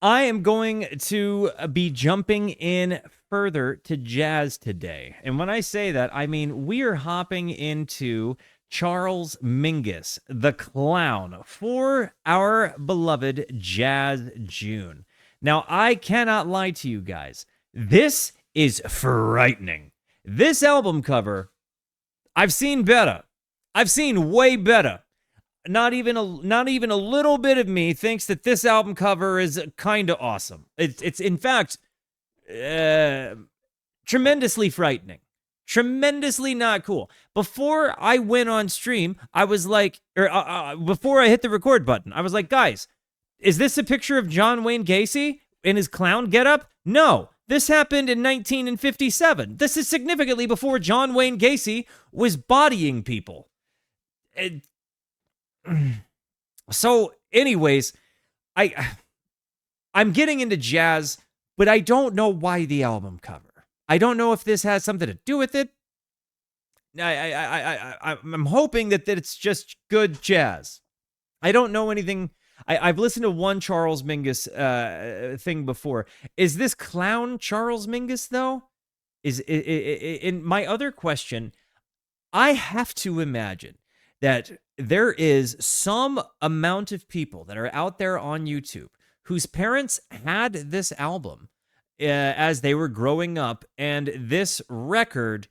I am going to be jumping in further to jazz today. And when I say that, I mean we are hopping into Charles Mingus, the clown, for our beloved Jazz June. Now, I cannot lie to you guys. This is frightening. This album cover, I've seen better. I've seen way better. Not even a little bit of me thinks that this album cover is kind of awesome. It's in fact tremendously frightening, tremendously not cool. Before I went on stream, I was like, before I hit the record button, I was like, guys, is this a picture of John Wayne Gacy in his clown getup? No. This happened in 1957. This is significantly before John Wayne Gacy was bodying people. So, anyways, I'm getting into jazz, but I don't know why the album cover. I don't know if this has something to do with it. I'm hoping that it's just good jazz. I don't know anything. I've listened to one Charles Mingus thing before. Is this clown Charles Mingus, though? In my other question, I have to imagine that there is some amount of people that are out there on YouTube whose parents had this album as they were growing up, and this record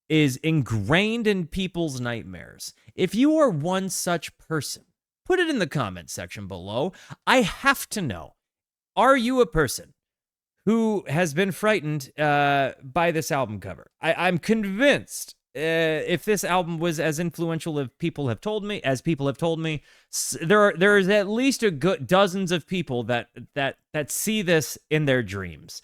is ingrained in people's nightmares. If you are one such person, put it in the comment section below. I have to know, are you a person who has been frightened by this album cover? I'm convinced if this album was as influential as people have told me, there is at least a good dozens of people that see this in their dreams.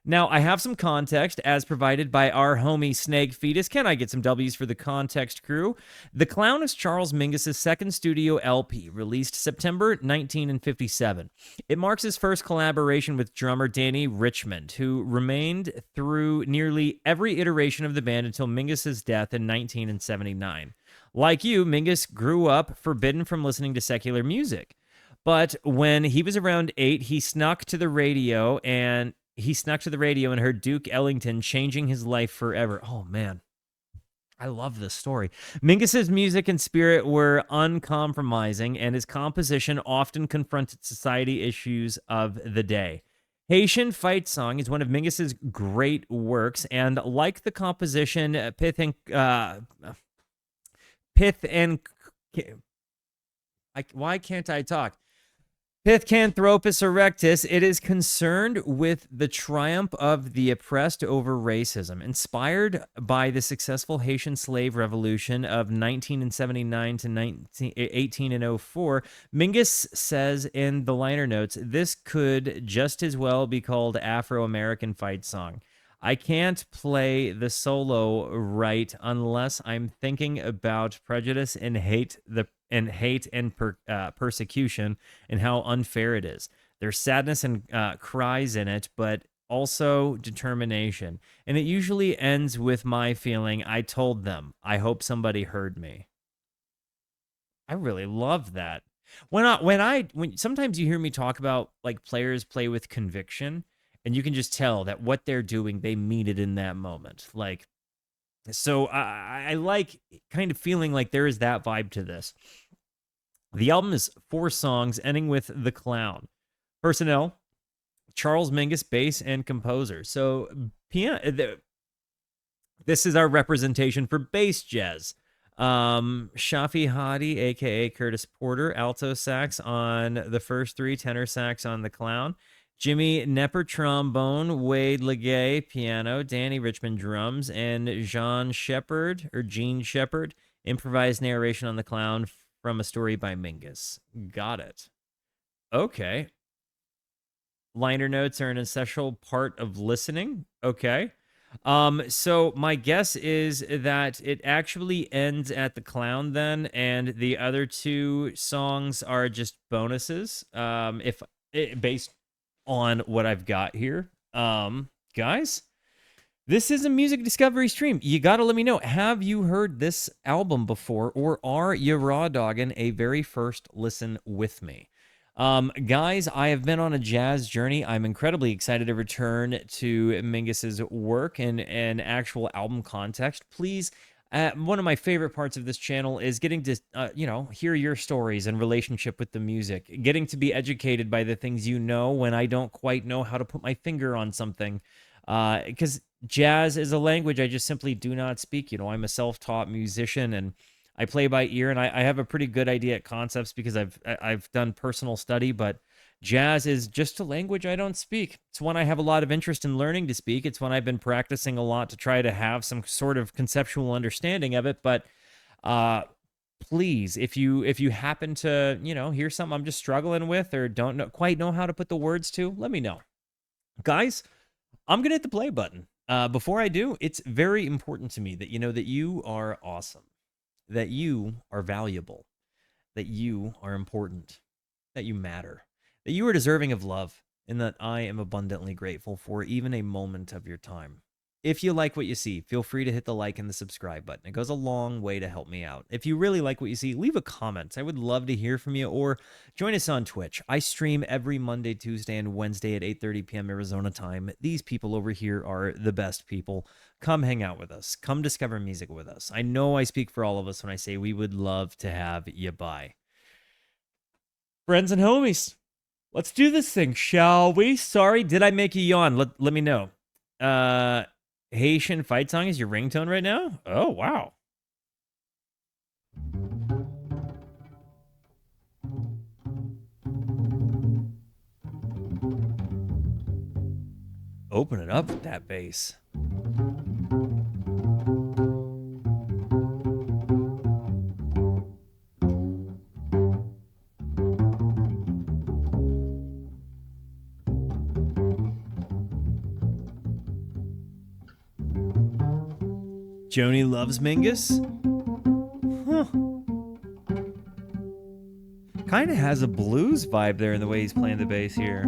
Now, I have some context as provided by our homie Snag Fetus. Can I get some W's for the context crew? The Clown is Charles Mingus' second studio LP, released September 1957. It marks his first collaboration with drummer Danny Richmond, who remained through nearly every iteration of the band until Mingus' death in 1979. Like you, Mingus grew up forbidden from listening to secular music. But when he was around 8, he snuck to the radio and heard Duke Ellington, changing his life forever. Oh, man. I love this story. Mingus's music and spirit were uncompromising, and his composition often confronted society issues of the day. Haitian Fight Song is one of Mingus's great works, and like the composition why can't I talk? Pithecanthropus erectus, it is concerned with the triumph of the oppressed over racism. Inspired by the successful Haitian slave revolution of 1979 to 1804, Mingus says in the liner notes, this could just as well be called Afro-American Fight Song. I can't play the solo right unless I'm thinking about prejudice and hate and persecution and how unfair it is. There's sadness and cries in it, but also determination. And it usually ends with my feeling, I told them. I hope somebody heard me. I really love that. When sometimes you hear me talk about like players play with conviction, and you can just tell that what they're doing, they mean it in that moment. Like, so I like kind of feeling like there is that vibe to this. The album is 4 songs, ending with The Clown. Personnel, Charles Mingus, bass and composer. So this is our representation for bass jazz. Shafi Hadi, a.k.a. Curtis Porter, alto sax on the first 3, tenor sax on The Clown. Jimmy Nepper, trombone, Wade Legay, piano, Danny Richmond, drums, and Gene Shepard, improvised narration on The Clown from a story by Mingus. Got it. Okay. Liner notes are an essential part of listening. Okay. So my guess is that it actually ends at The Clown then, and the other 2 songs are just bonuses. Based on what I've got here. Guys, this is a music discovery stream. You gotta let me know, have you heard this album before, or are you raw dogging a very first listen with me? Guys, I have been on a jazz journey. I'm incredibly excited to return to Mingus's work in an actual album context. Please, one of my favorite parts of this channel is getting to, hear your stories and relationship with the music, getting to be educated by the things you know when I don't quite know how to put my finger on something. Because jazz is a language I just simply do not speak. I'm a self-taught musician, and I play by ear, and I have a pretty good idea at concepts because I've done personal study, but jazz is just a language I don't speak. It's one I have a lot of interest in learning to speak. It's one I've been practicing a lot to try to have some sort of conceptual understanding of it. But please, if you happen to hear something I'm just struggling with or don't quite know how to put the words to, let me know. Guys, I'm gonna hit the play button. Before I do, it's very important to me that that you are awesome, that you are valuable, that you are important, that you matter, that you are deserving of love, and that I am abundantly grateful for even a moment of your time. If you like what you see, feel free to hit the like and the subscribe button. It goes a long way to help me out. If you really like what you see, leave a comment. I would love to hear from you, or join us on Twitch. I stream every Monday, Tuesday, and Wednesday at 8:30 p.m. Arizona time. These people over here are the best people. Come hang out with us. Come discover music with us. I know I speak for all of us when I say we would love to have you by. Friends and homies, let's do this thing, shall we? Sorry, did I make you yawn? Let me know. Haitian fight song is your ringtone right now? Oh, wow. Open it up with that bass. Joni loves Mingus? Huh. Kind of has a blues vibe there in the way he's playing the bass here.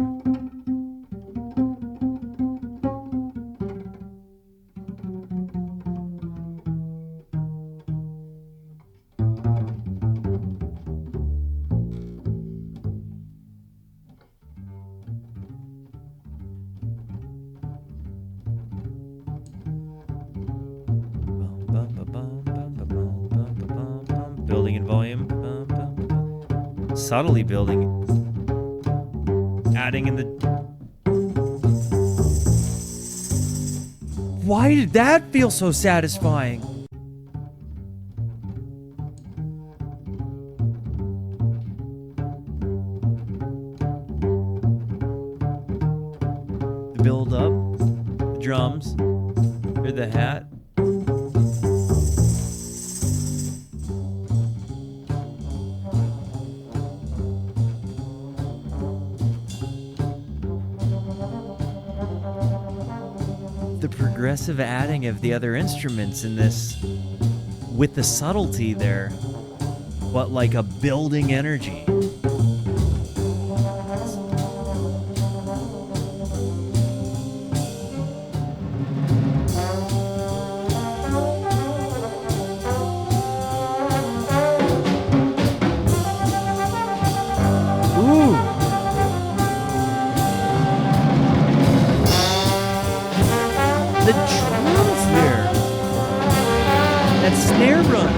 Building in volume. Subtly building. Adding in the... Why did that feel so satisfying? The build up. The drums. Or the hat. The progressive adding of the other instruments in this with the subtlety there, but like a building energy. The drums there. That snare run.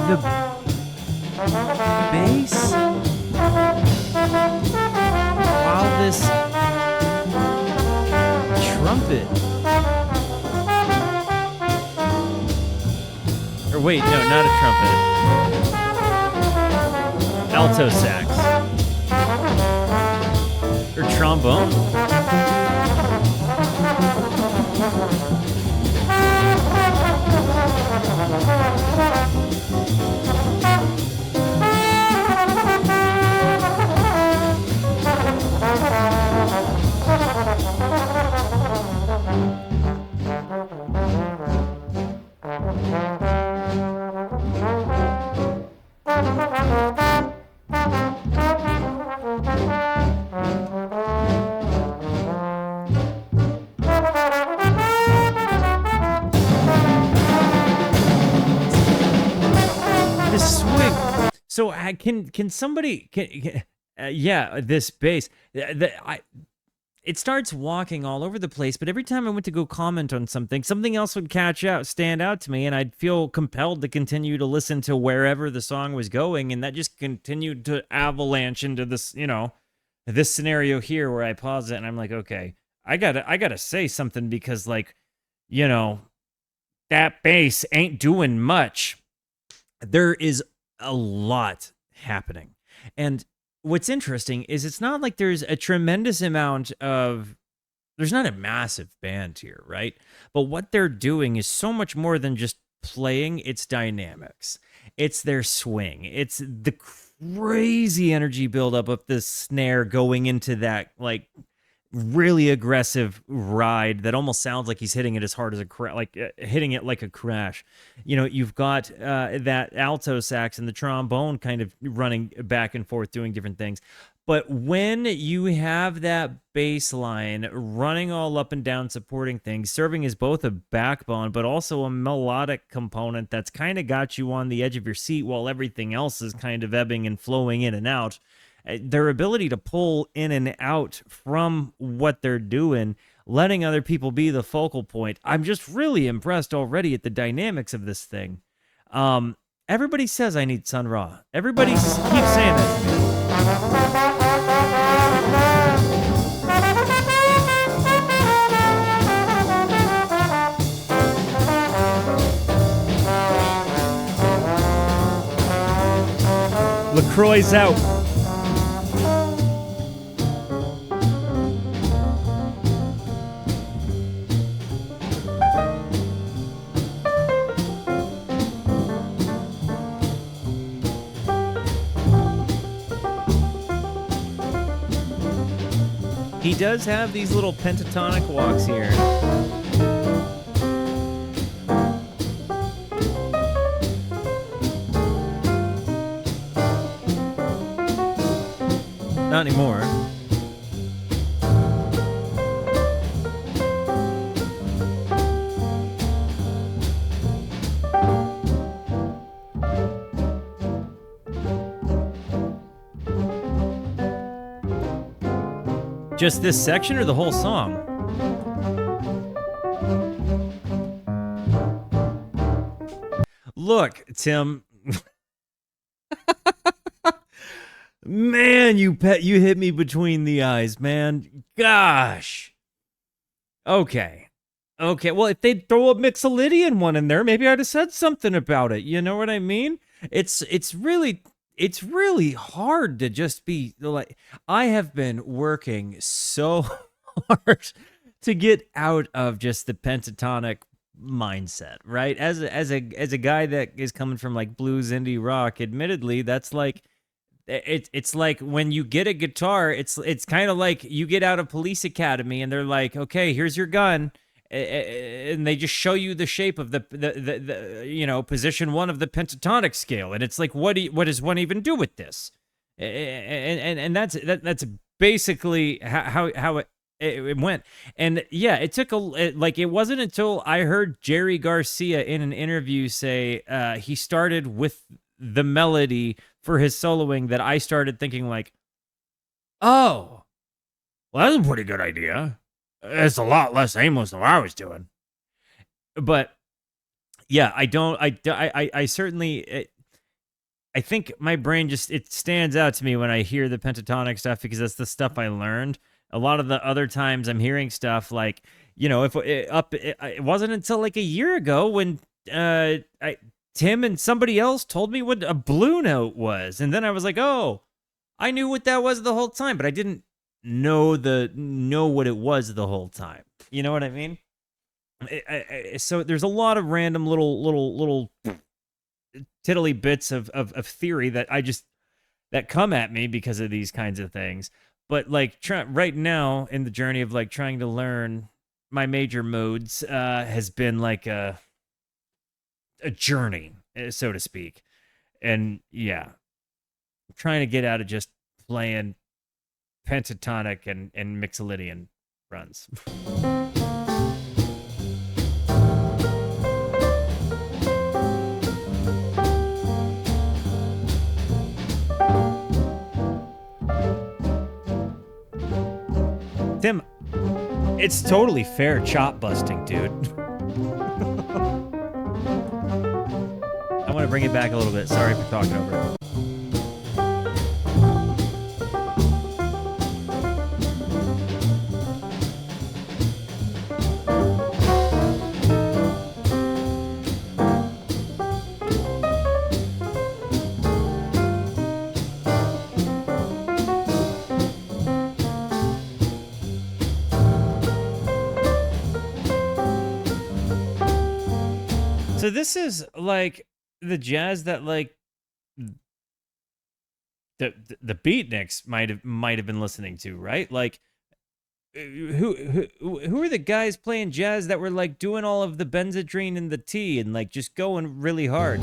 The bass, while this trumpet, or wait, no, not a trumpet, alto sax, or trombone. So can somebody yeah, this bass it starts walking all over the place, but every time I went to go comment on something else would stand out to me, and I'd feel compelled to continue to listen to wherever the song was going, and that just continued to avalanche into this, this scenario here where I pause it and I'm like, okay, I gotta say something because, like, that bass ain't doing much. There is a lot happening. And what's interesting is it's not like there's a tremendous amount of, there's not a massive band here, right? But what they're doing is so much more than just playing. It's dynamics. It's their swing. It's the crazy energy buildup of the snare going into that, like, really aggressive ride that almost sounds like he's hitting it as hard as hitting it like a crash. You've got that alto sax and the trombone kind of running back and forth doing different things. But when you have that bass line running all up and down, supporting things, serving as both a backbone but also a melodic component that's kind of got you on the edge of your seat while everything else is kind of ebbing and flowing in and out, their ability to pull in and out from what they're doing, letting other people be the focal point. I'm just really impressed already at the dynamics of this thing. Everybody says I need Sun Ra. Everybody keeps saying that to me. LaCroix's out. He does have these little pentatonic walks here. Not anymore. Just this section or the whole song? Look, Tim. Man, you hit me between the eyes, man. Gosh. Okay. Well, if they'd throw a Mixolydian one in there, maybe I'd have said something about it. You know what I mean? It's really hard to just be like, I have been working so hard to get out of just the pentatonic mindset, right? As a guy that is coming from like blues, indie rock, admittedly, that's like, it's like when you get a guitar, it's kind of like you get out of police academy and they're like, okay, here's your gun. And they just show you the shape of the position 1 of the pentatonic scale, and it's like, what does one even do with this? And that's basically how it went. And yeah, it took it wasn't until I heard Jerry Garcia in an interview say he started with the melody for his soloing that I started thinking like, oh, well, that's a pretty good idea. It's a lot less aimless than what I was doing. But yeah, I certainly, I think my brain just, it stands out to me when I hear the pentatonic stuff because that's the stuff I learned. A lot of the other times I'm hearing stuff like, it wasn't until like a year ago when Tim and somebody else told me what a blue note was. And then I was like, oh, I knew what that was the whole time, but I didn't know what it was the whole time. You know what I mean? So there's a lot of random little tiddly bits of theory that that come at me because of these kinds of things. But like right now in the journey of like trying to learn my major modes has been like a journey, so to speak. And yeah, I'm trying to get out of just playing pentatonic and Mixolydian runs. Tim, it's totally fair chop busting, dude. I want to bring it back a little bit. Sorry for talking over it. So this is like the jazz that like the beatniks might have been listening to, right? Like who are the guys playing jazz that were like doing all of the Benzedrine and the T and like just going really hard?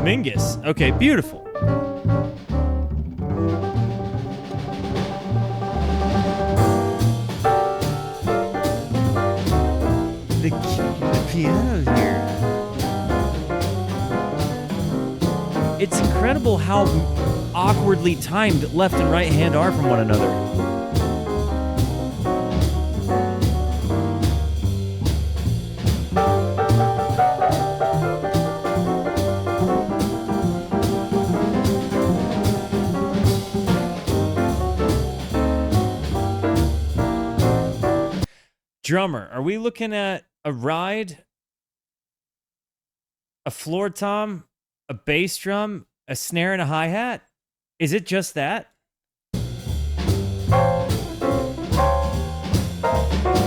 Mingus. Okay, beautiful. The piano here. It's incredible how awkwardly timed left and right hand are from one another. Drummer, are we looking at a ride, a floor tom, a bass drum, a snare, and a hi-hat? Is it just that?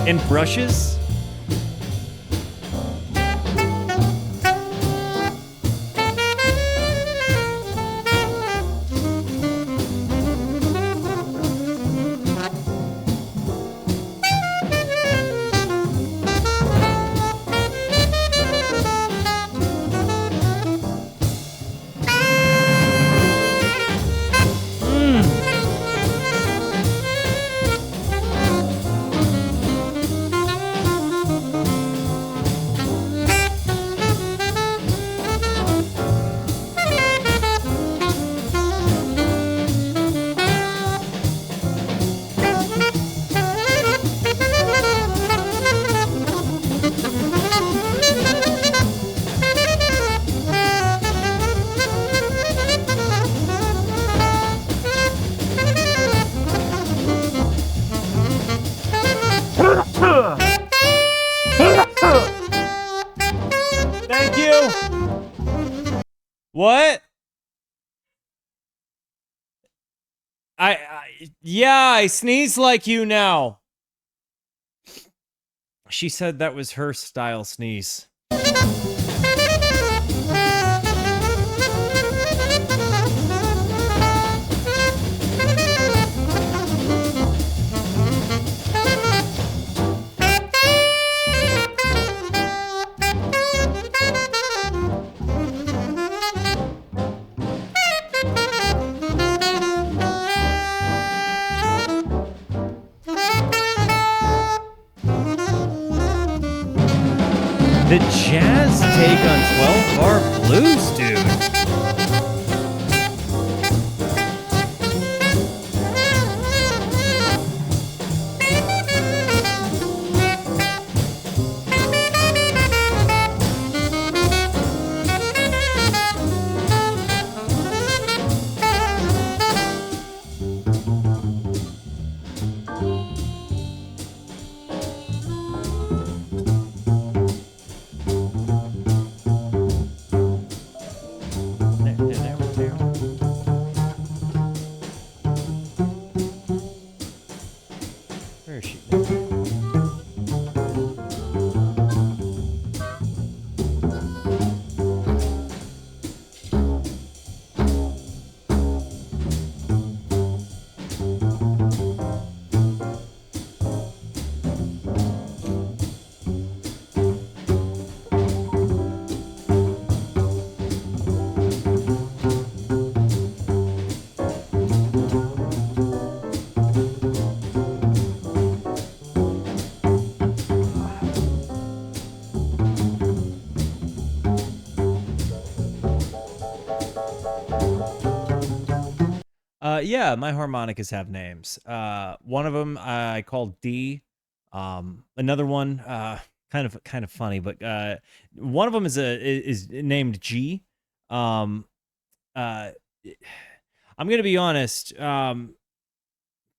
And brushes? Thank you. What? Yeah, I sneeze like you now. She said that was her style sneeze. The jazz take on 12-bar blues, dude. Yeah, my harmonicas have names. One of them I call D. Another one, kind of funny, but one of them is named G. Um, uh, I'm gonna be honest.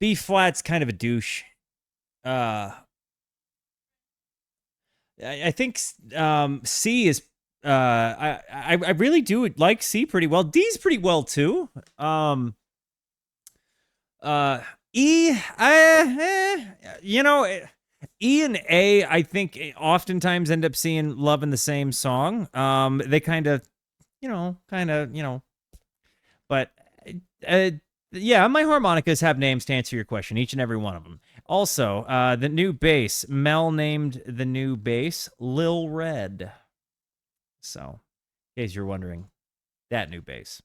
B flat's kind of a douche. Uh, I think C is. I really do like C pretty well. D's pretty well too. E, you know, E and A, I think oftentimes end up seeing love in the same song. They kind of, but yeah, my harmonicas have names to answer your question, each and every one of them. Also, the new bass, Mel named the new bass Lil Red. So, in case you're wondering, that new bass.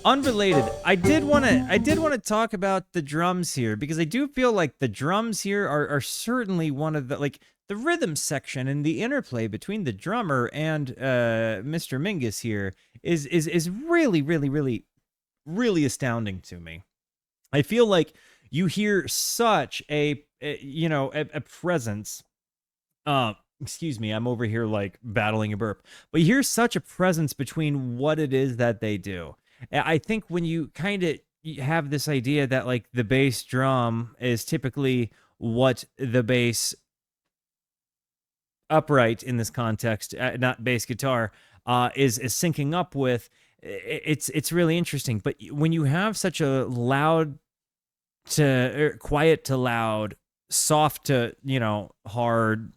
Unrelated, I did want to talk about the drums here, because I do feel like the drums here are certainly one of the, like, the rhythm section and the interplay between the drummer and Mr. Mingus here is really, really, really, really astounding to me. I feel like you hear such a presence. Excuse me, I'm over here like battling a burp. But you hear such a presence between what it is that they do. I think when you kind of have this idea that like the bass drum is typically what the bass upright in this context, not bass guitar, is syncing up with, it's really interesting. But when you have such a loud to quiet to loud, soft to hard,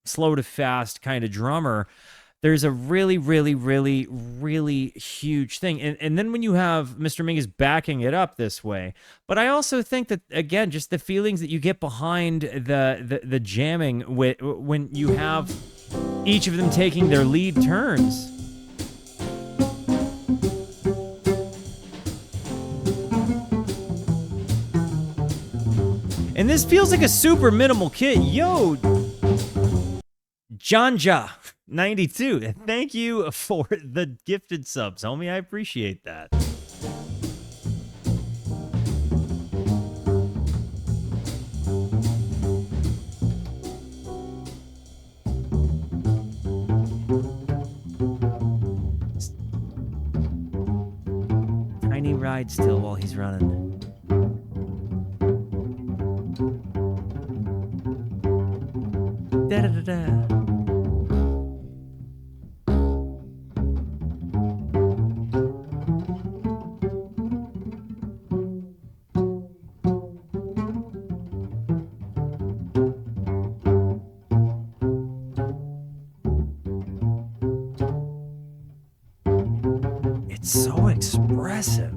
slow to fast kind of drummer, there's a really, really, really, really huge thing. And then when you have Mr. Mingus backing it up this way, but I also think that, again, just the feelings that you get behind the jamming when you have each of them taking their lead turns. And this feels like a super minimal kit. Yo, Janja 92, thank you for the gifted subs, homie. I appreciate that. Tiny ride still while he's running. Da-da-da-da. It's so expressive.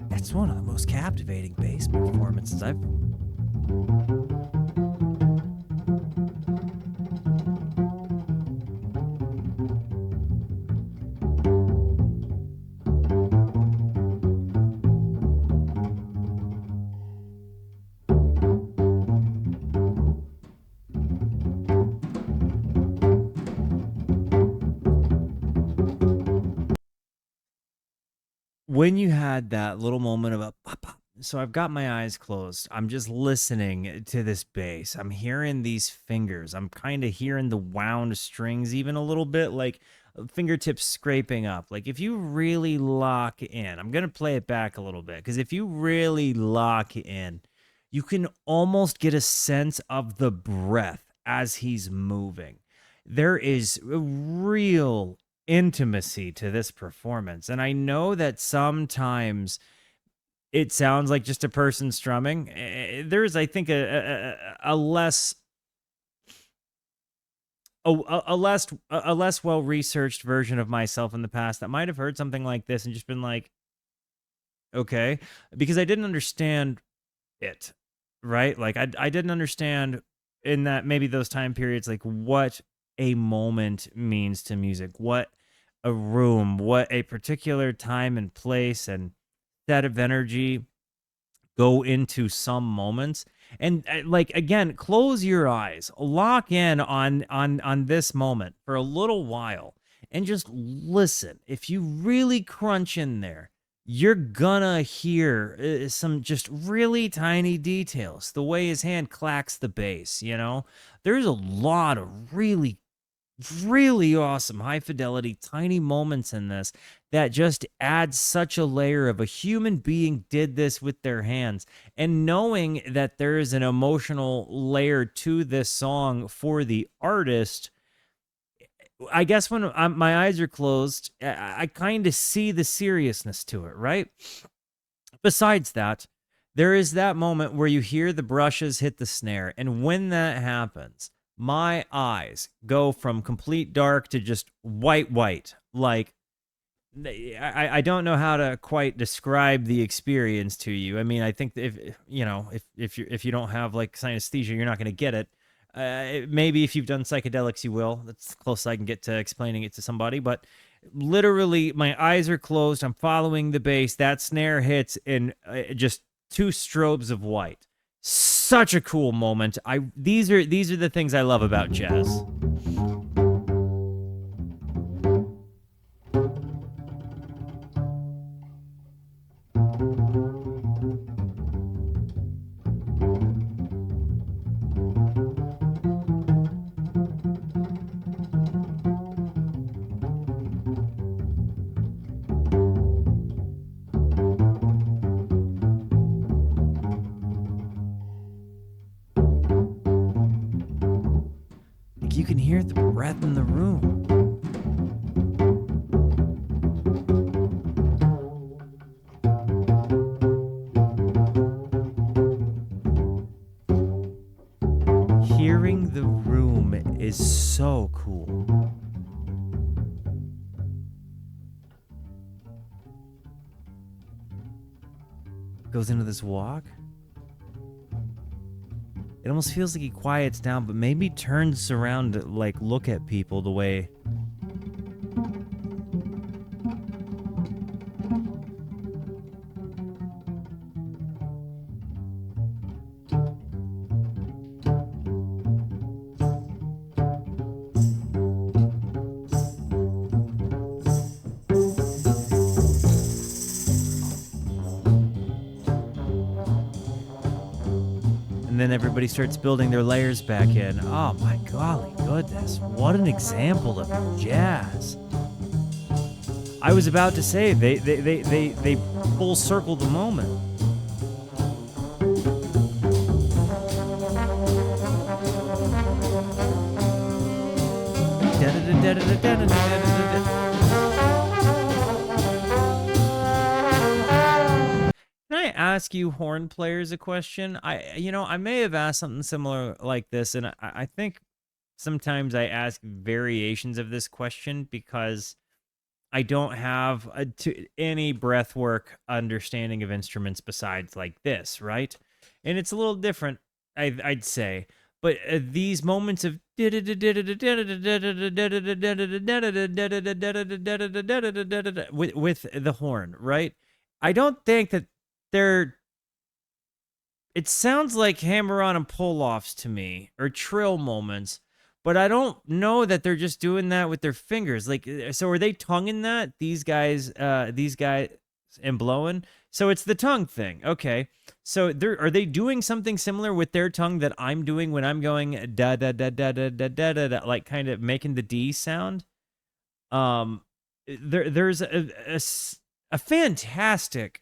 That's one of the most captivating bass performances I've... When you had that little moment of a pop, pop, so I've got my eyes closed. I'm just listening to this bass. I'm hearing these fingers. I'm kind of hearing the wound strings even a little bit, like fingertips scraping up. Like if you really lock in, I'm going to play it back a little bit, because if you really lock in, you can almost get a sense of the breath as he's moving. There is a real intimacy to this performance. And I know that sometimes it sounds like just a person strumming. There's, I think, a less well researched version of myself in the past that might have heard something like this and just been like, okay, because I didn't understand it, right? Like I didn't understand in that maybe those time periods, like what a moment means to music, what a room, what a particular time and place and set of energy go into some moments. And like again, close your eyes, lock in on this moment for a little while and just listen. If you really crunch in there, you're gonna hear some just really tiny details. The way his hand clacks the bass, there's a lot of really awesome high fidelity tiny moments in this that just adds such a layer of a human being did this with their hands. And knowing that there is an emotional layer to this song for the artist, I guess when my eyes are closed, I kind of see the seriousness to it, right? Besides that, there is that moment where you hear the brushes hit the snare, and when that happens, my eyes go from complete dark to just white. Like, I don't know how to quite describe the experience to you. I mean, I think if you don't have like synesthesia, you're not going to get it. Maybe if you've done psychedelics, you will. That's the closest I can get to explaining it to somebody. But literally, my eyes are closed. I'm following the bass. That snare hits in just two strobes of white. Such a cool moment. These are the things I love about jazz. You can hear the breath in the room. Hearing the room is so cool. Goes into this walk. It almost feels like he quiets down, but maybe turns around to like look at people the way. And then everybody starts building their layers back in. Oh my golly goodness, what an example of jazz. I was about to say they full circle the moment. Can I ask you horn players a question? I may have asked something similar like this, and I think sometimes I ask variations of this question because I don't have any breathwork understanding of instruments besides like this, right? And it's a little different, I'd say. But these moments of with the horn, right? I don't think that they're. It sounds like hammer-on and pull-offs to me, or trill moments, but I don't know that they're just doing that with their fingers. Like, so are they tonguing that? These guys, and blowing? So it's the tongue thing. Okay. So are they doing something similar with their tongue that I'm doing when I'm going da da da da da da da da, da like kind of making the D sound? There's a fantastic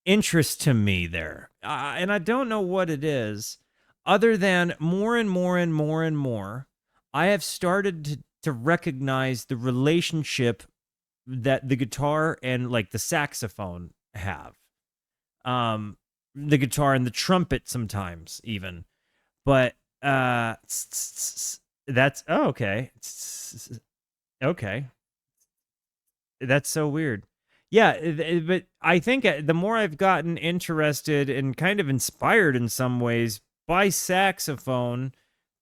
interest to me there, and I don't know what it is, other than more and more and more and more, I have started to recognize the relationship that the guitar and like the saxophone have, the guitar and the trumpet sometimes even, but that's okay. That's so weird. Yeah, but I think the more I've gotten interested and kind of inspired in some ways by saxophone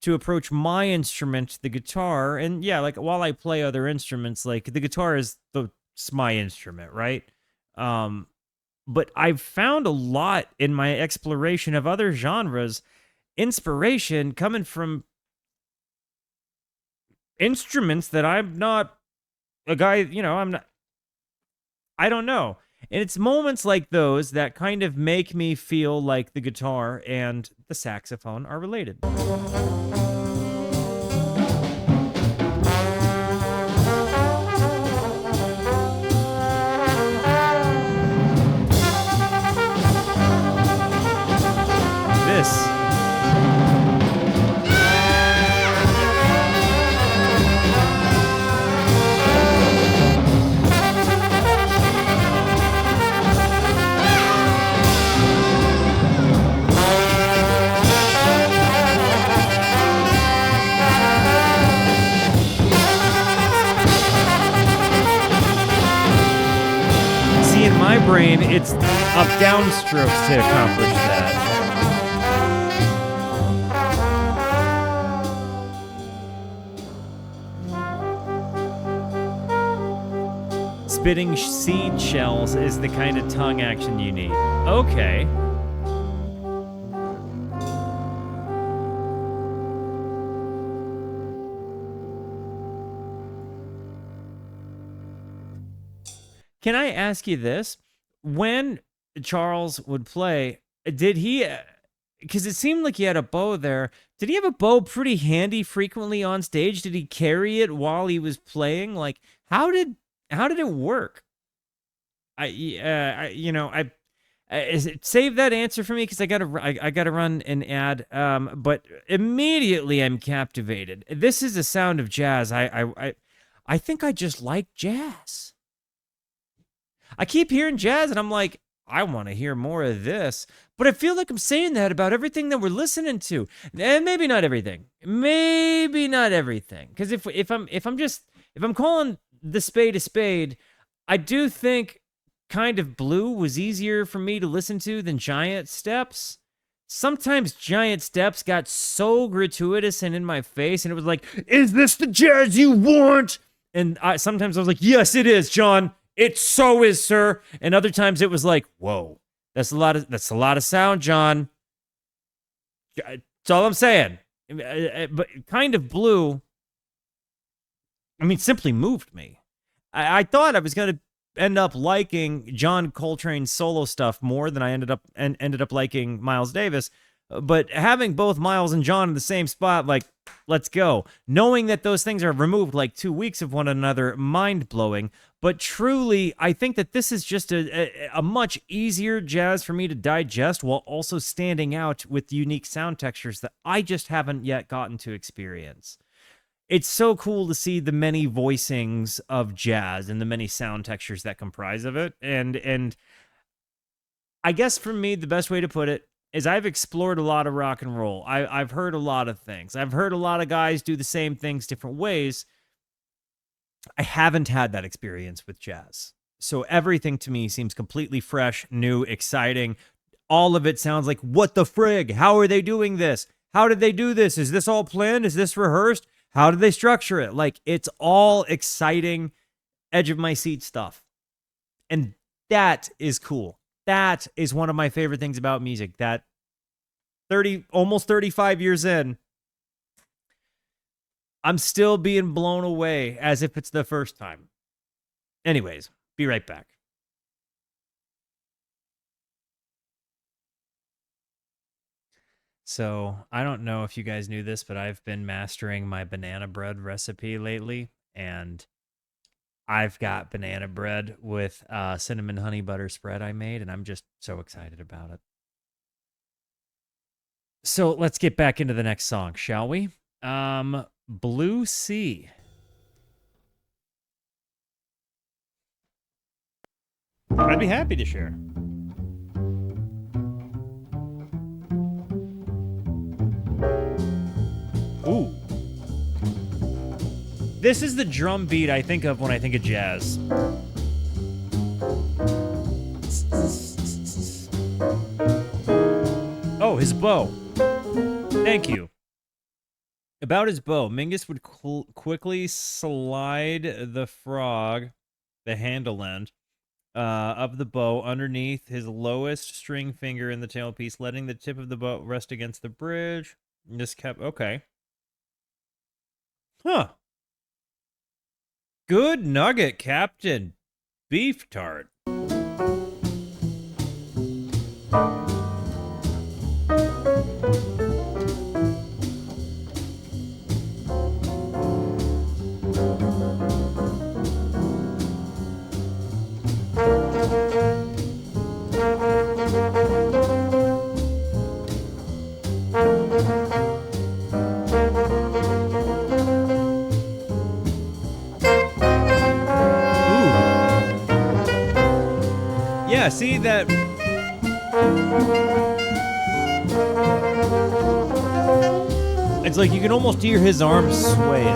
to approach my instrument, the guitar, and yeah, like while I play other instruments, like the guitar is my instrument, right? But I've found a lot in my exploration of other genres, inspiration coming from instruments that I'm not a guy, I don't know. And it's moments like those that kind of make me feel like the guitar and the saxophone are related. This in my brain, it's up downstrokes to accomplish that. Spitting seed shells is the kind of tongue action you need. Okay. Can I ask you this? When Charles would play, did he, because it seemed like he had a bow there, did he have a bow pretty handy frequently on stage? Did he carry it while he was playing? Like, how did it work? Save that answer for me because I gotta run an ad. But immediately I'm captivated. This is the sound of jazz. I think I just like jazz. I keep hearing jazz and I'm like, I want to hear more of this. But I feel like I'm saying that about everything that we're listening to. And maybe not everything. Because if I'm calling the spade a spade, I do think Kind of Blue was easier for me to listen to than Giant Steps. Sometimes Giant Steps got so gratuitous and in my face, and it was like, is this the jazz you want? And sometimes I was like, yes, it is, John. It so is, sir. And other times it was like, whoa, that's a lot of sound, John. That's all I'm saying. But Kind of Blue, simply moved me. I thought I was going to end up liking John Coltrane's solo stuff more than I ended up liking Miles Davis. But having both Miles and John in the same spot, like, let's go. Knowing that those things are removed like 2 weeks of one another, mind-blowing. But truly, I think that this is just a much easier jazz for me to digest while also standing out with unique sound textures that I just haven't yet gotten to experience. It's so cool to see the many voicings of jazz and the many sound textures that comprise of it. And I guess for me, the best way to put it is I've explored a lot of rock and roll. I've heard a lot of things. I've heard a lot of guys do the same things different ways. I haven't had that experience with jazz. So everything to me seems completely fresh, new, exciting. All of it sounds like, what the frig? How are they doing this? How did they do this? Is this all planned? Is this rehearsed? How did they structure it? Like, it's all exciting, edge of my seat stuff. And that is cool. That is one of my favorite things about music. That almost 35 years in, I'm still being blown away as if it's the first time. Anyways, be right back. So, I don't know if you guys knew this, but I've been mastering my banana bread recipe lately, and I've got banana bread with cinnamon honey butter spread I made, and I'm just so excited about it. So, let's get back into the next song, shall we? Blue Sea. I'd be happy to share. Ooh. This is the drum beat I think of when I think of jazz. his bow. Thank you. About his bow, Mingus would quickly slide the frog, the handle end, of the bow underneath his lowest string finger in the tailpiece, letting the tip of the bow rest against the bridge. And just kept, okay. Huh. Good nugget, Captain Beef Tart. Yeah, see that. It's like you can almost hear his arms swaying.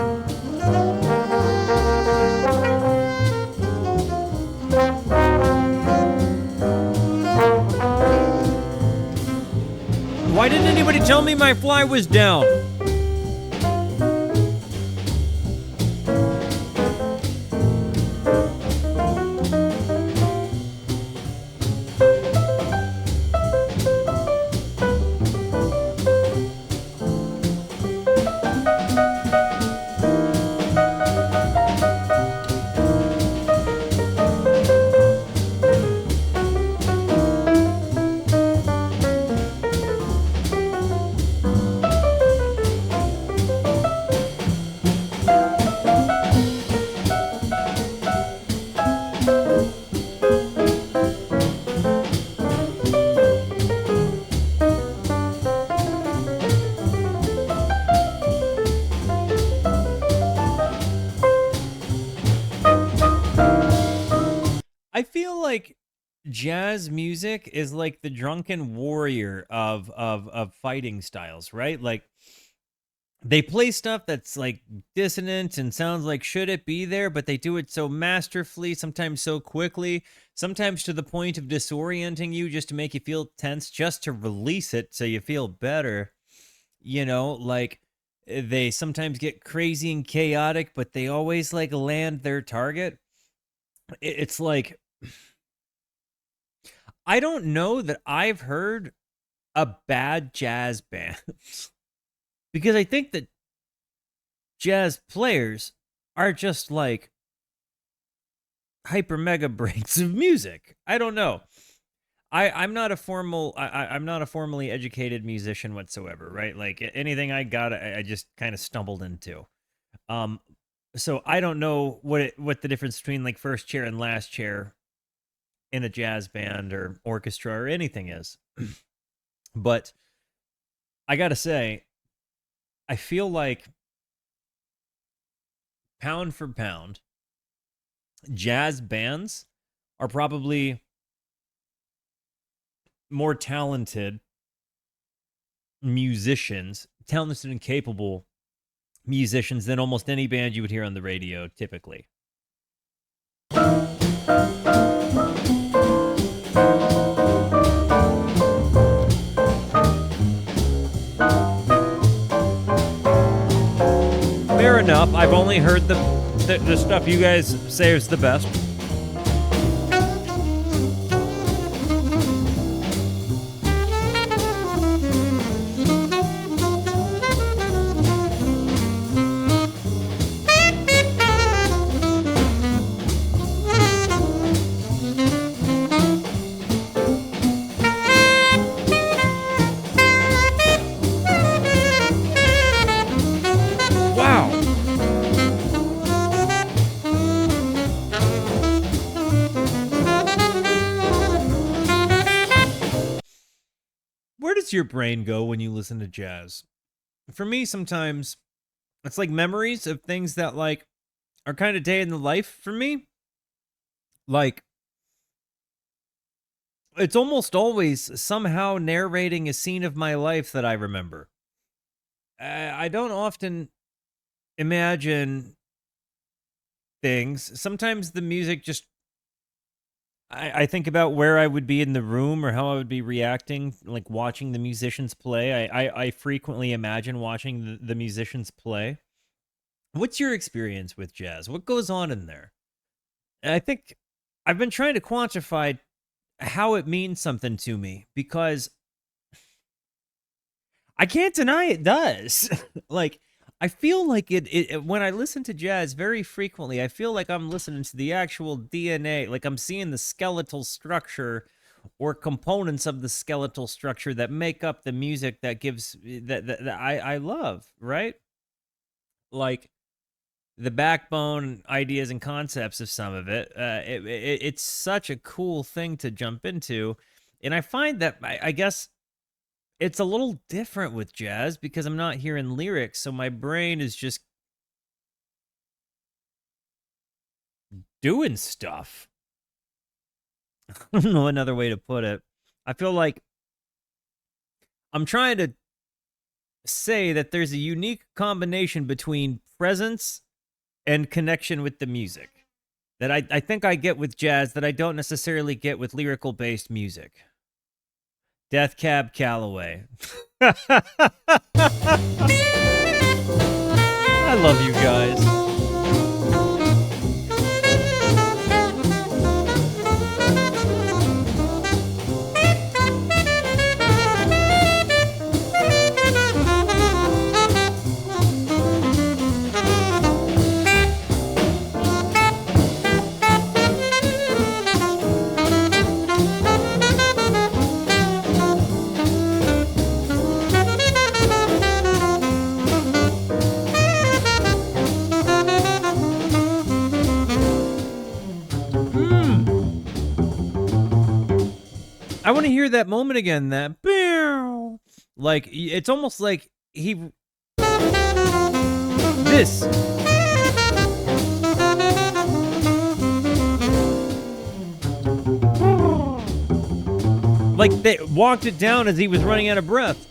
Why didn't anybody tell me my fly was down? I feel like jazz music is like the drunken warrior of fighting styles, right? Like they play stuff that's like dissonant and sounds like should it be there, but they do it so masterfully, sometimes so quickly, sometimes to the point of disorienting you just to make you feel tense, just to release it so you feel better. You know, like they sometimes get crazy and chaotic, but they always like land their target. It's like I don't know that I've heard a bad jazz band because I think that jazz players are just like hyper mega breaks of music. I don't know. I'm not a I'm not a formally educated musician whatsoever, right? Like anything I got, I just kind of stumbled into. Um, so I don't know what the difference between like first chair and last chair in a jazz band or orchestra or anything is. But I gotta say, I feel like pound for pound, jazz bands are probably more talented musicians, talented and capable musicians than almost any band you would hear on the radio typically. Fair enough. I've only heard the stuff you guys say is the best. Where does your brain go when you listen to jazz? For me, sometimes it's like memories of things that like are kind of day in the life for me. Like it's almost always somehow narrating a scene of my life that I remember. I don't often imagine things. Sometimes the music just I think about where I would be in the room or how I would be reacting, like watching the musicians play. I frequently imagine watching the musicians play. What's your experience with jazz? What goes on in there? And I think I've been trying to quantify how it means something to me because I can't deny it does. Like, I feel like when I listen to jazz very frequently, I feel like I'm listening to the actual DNA, like I'm seeing the skeletal structure or components of the skeletal structure that make up the music that gives that I love, right? Like the backbone ideas and concepts of some of it. It's such a cool thing to jump into. And I find that I guess it's a little different with jazz because I'm not hearing lyrics, so my brain is just doing stuff. I don't know another way to put it. I feel like I'm trying to say that there's a unique combination between presence and connection with the music that I think I get with jazz that I don't necessarily get with lyrical-based music. Death Cab Calloway. I love you guys. I want to hear that moment again. That like it's almost like this. Like they walked it down as he was running out of breath.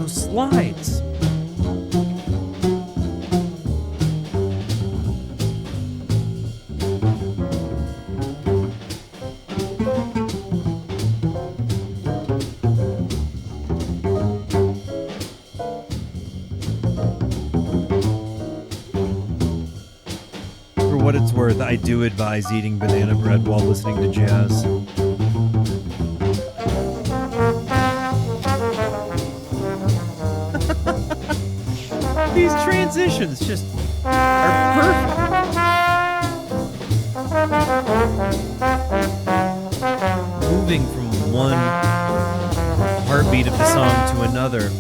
Slides. For what it's worth, I do advise eating banana bread while listening to jazz. These transitions just are perfect. Moving from one heartbeat of the song to another.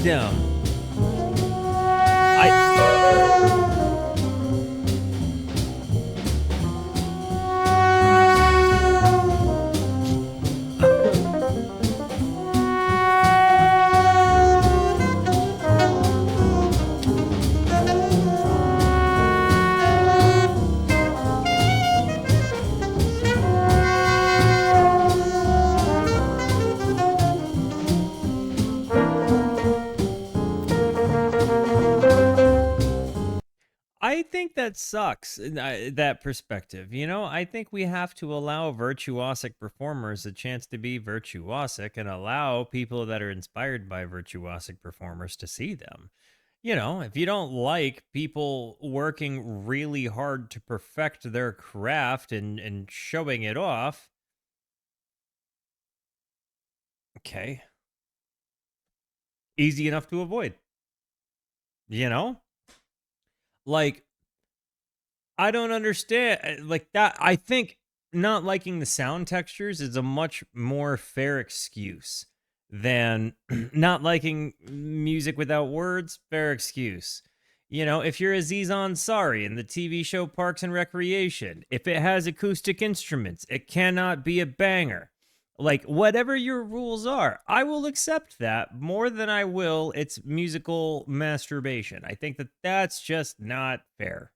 Down. think that sucks, that perspective. You know, I think we have to allow virtuosic performers a chance to be virtuosic and allow people that are inspired by virtuosic performers to see them. You know, if you don't like people working really hard to perfect their craft and showing it off, okay, easy enough to avoid. You know? Like, I don't understand like that. I think not liking the sound textures is a much more fair excuse than not liking music without words. Fair excuse. You know, if you're Aziz Ansari in the TV show Parks and Recreation, if it has acoustic instruments, it cannot be a banger. Like, whatever your rules are, I will accept that more than I will its musical masturbation. I think that that's just not fair.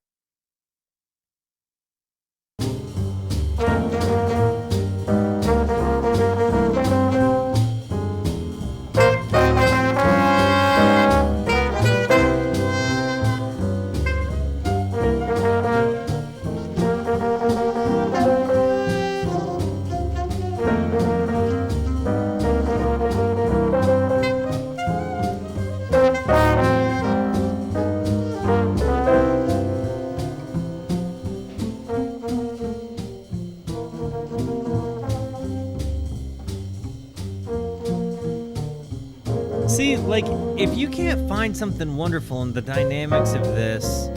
See, like, if you can't find something wonderful in the dynamics of this,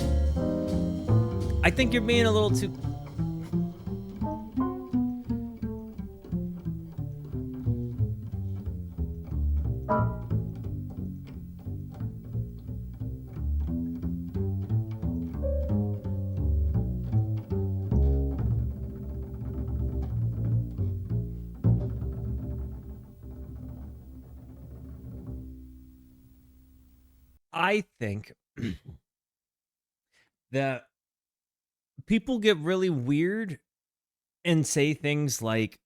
I think you're being a little too. I think that people get really weird and say things like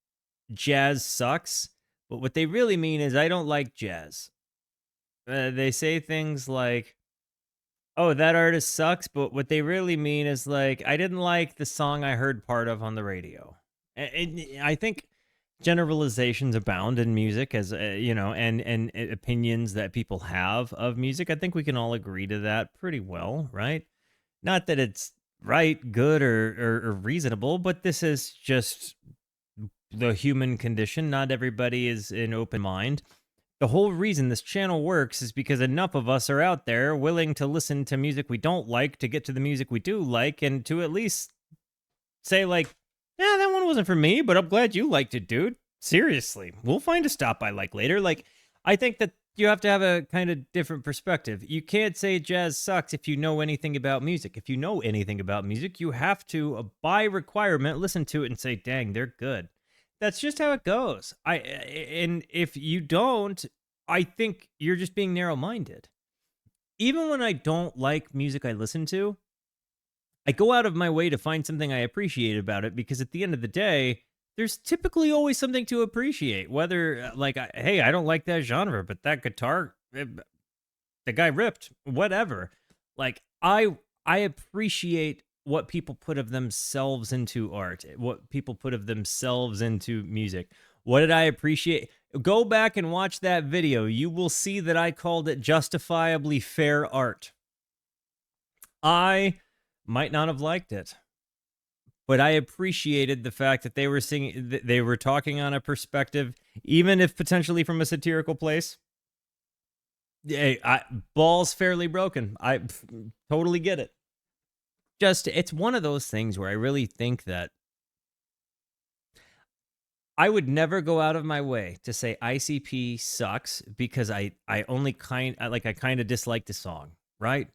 jazz sucks, but what they really mean is I don't like jazz. They say things like, oh, that artist sucks, but what they really mean is like, I didn't like the song I heard part of on the radio. I think generalizations abound in music, as you know, and opinions that people have of music. I think we can all agree to that pretty well, right? Not that it's right, good, or reasonable, but this is just the human condition. Not everybody is in open mind. The whole reason this channel works is because enough of us are out there willing to listen to music we don't like to get to the music we do like, and to at least say like, yeah, that one wasn't for me, but I'm glad you liked it, dude. Seriously, we'll find a stop I like later. Like, I think that you have to have a kind of different perspective. You can't say jazz sucks if you know anything about music. If you know anything about music, you have to, by requirement, listen to it and say, dang, they're good. That's just how it goes. And if you don't, I think you're just being narrow-minded. Even when I don't like music I listen to, I go out of my way to find something I appreciate about it, because at the end of the day, there's typically always something to appreciate. Whether hey, I don't like that genre, but that guitar, the guy ripped, whatever. Like, I appreciate what people put of themselves into art, what people put of themselves into music. What did I appreciate? Go back and watch that video. You will see that I called it justifiably fair art. I might not have liked it, but I appreciated the fact that they were singing, they were talking on a perspective, even if potentially from a satirical place. Hey, balls fairly broken. I totally get it. Just, it's one of those things where I really think that I would never go out of my way to say ICP sucks because I kind of dislike the song, right?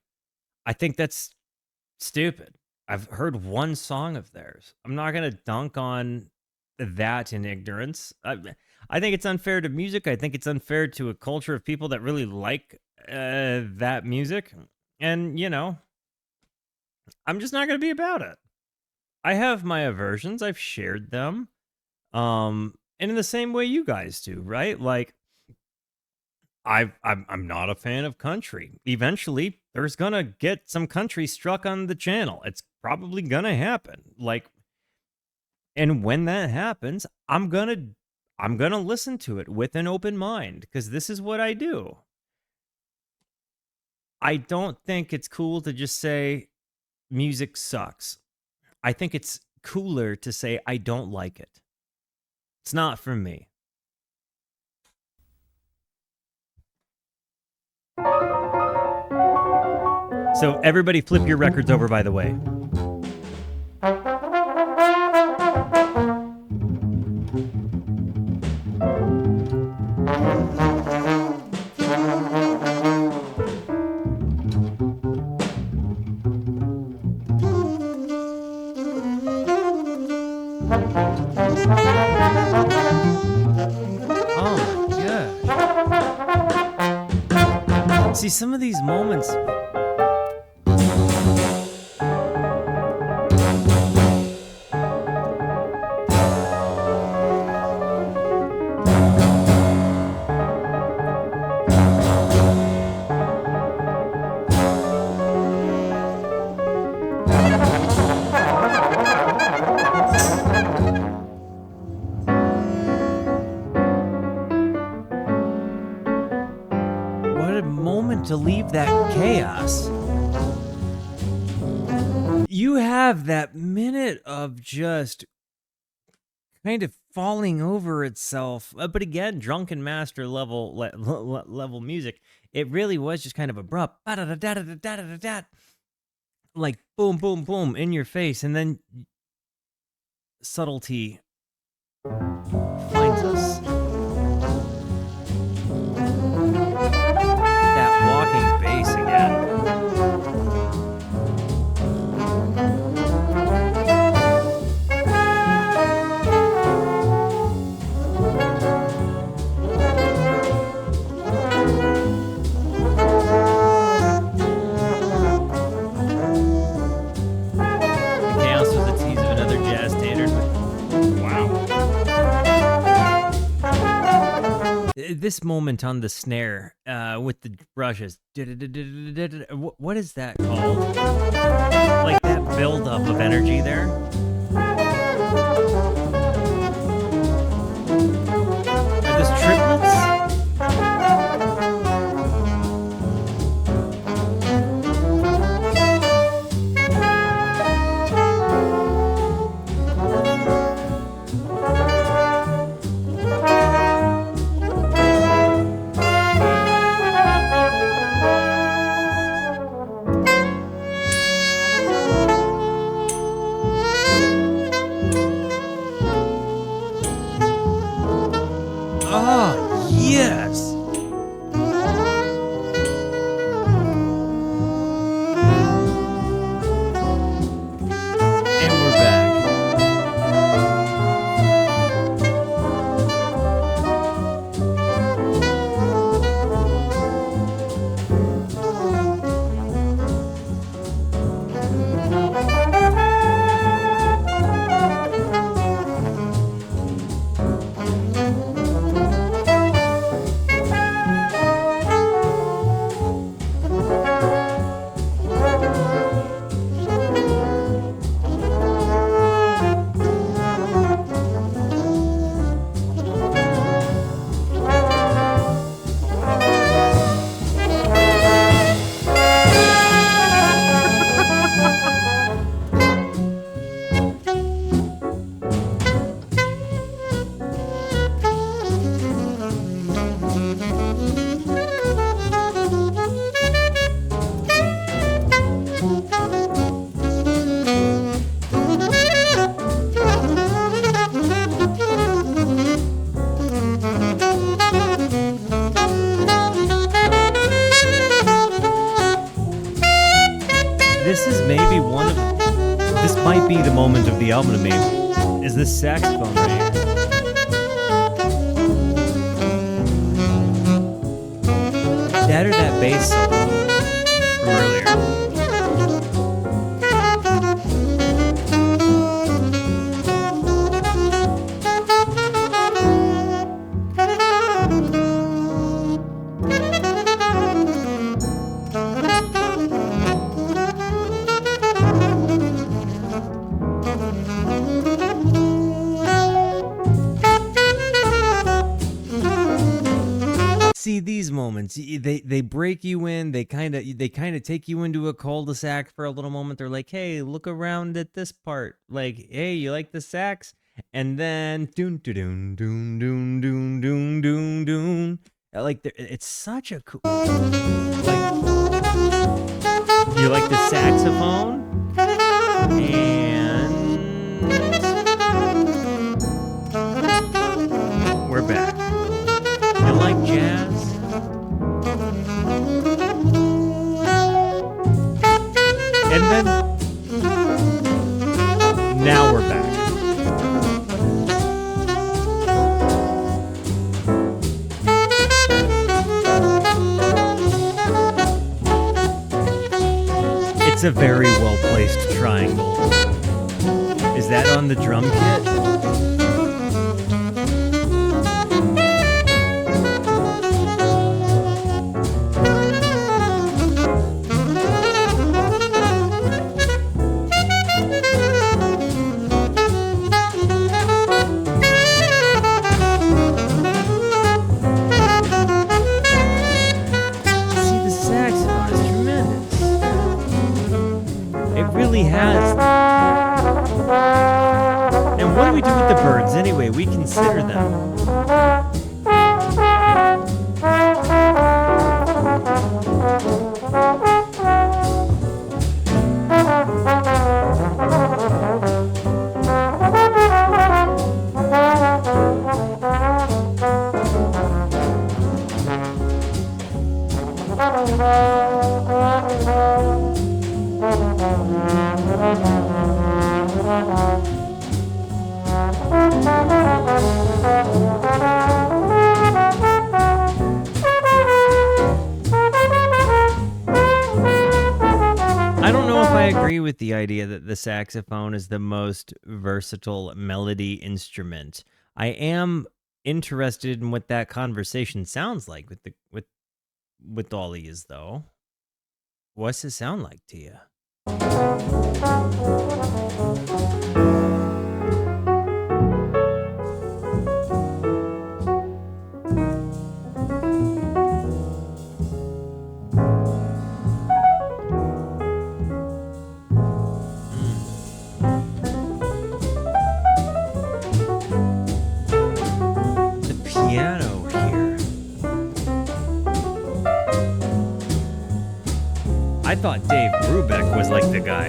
I think that's stupid. I've heard one song of theirs. I'm not going to dunk on that in ignorance. I think it's unfair to music. I think it's unfair to a culture of people that really like that music. And, you know, I'm just not going to be about it. I have my aversions. I've shared them. And in the same way you guys do, right? Like, I'm not a fan of country. Eventually, there's gonna get some country struck on the channel. It's probably gonna happen. Like, and when that happens, I'm gonna listen to it with an open mind because this is what I do. I don't think it's cool to just say music sucks. I think it's cooler to say I don't like it. It's not for me. So everybody flip your records over, by the way. Oh my gosh. See, some of these moments... to leave that chaos. You have that minute of just kind of falling over itself, but again, drunken master level level music. It really was just kind of abrupt, like boom, boom, boom in your face, and then subtlety finds us. Walking bass again. The chaos was a tease of another jazz standard. Wow. This moment on the snare with the brushes, what is that called? Like that buildup of energy there. Are those triplets? Yes. And we're back. This is maybe one of... This might be the moment of the album to me, is this saxophone right here. That or that bass solo from earlier. see these moments, they break you in, they kind of take you into a cul-de-sac for a little moment. They're like, hey, look around at this part, like, hey, you like the sax? And then doon doon doon doon doon doon doon doon, like it's such a cool, like, you like the saxophone? And we're back. You like jazz? And then now we're back. It's a very well-placed triangle. Is that on the drum kit? Has. And what do we do with the birds anyway? We consider them. I don't know if I agree with the idea that the saxophone is the most versatile melody instrument. I am interested in what that conversation sounds like with all these, though. What's it sound like to you? I thought Dave Brubeck was like the guy.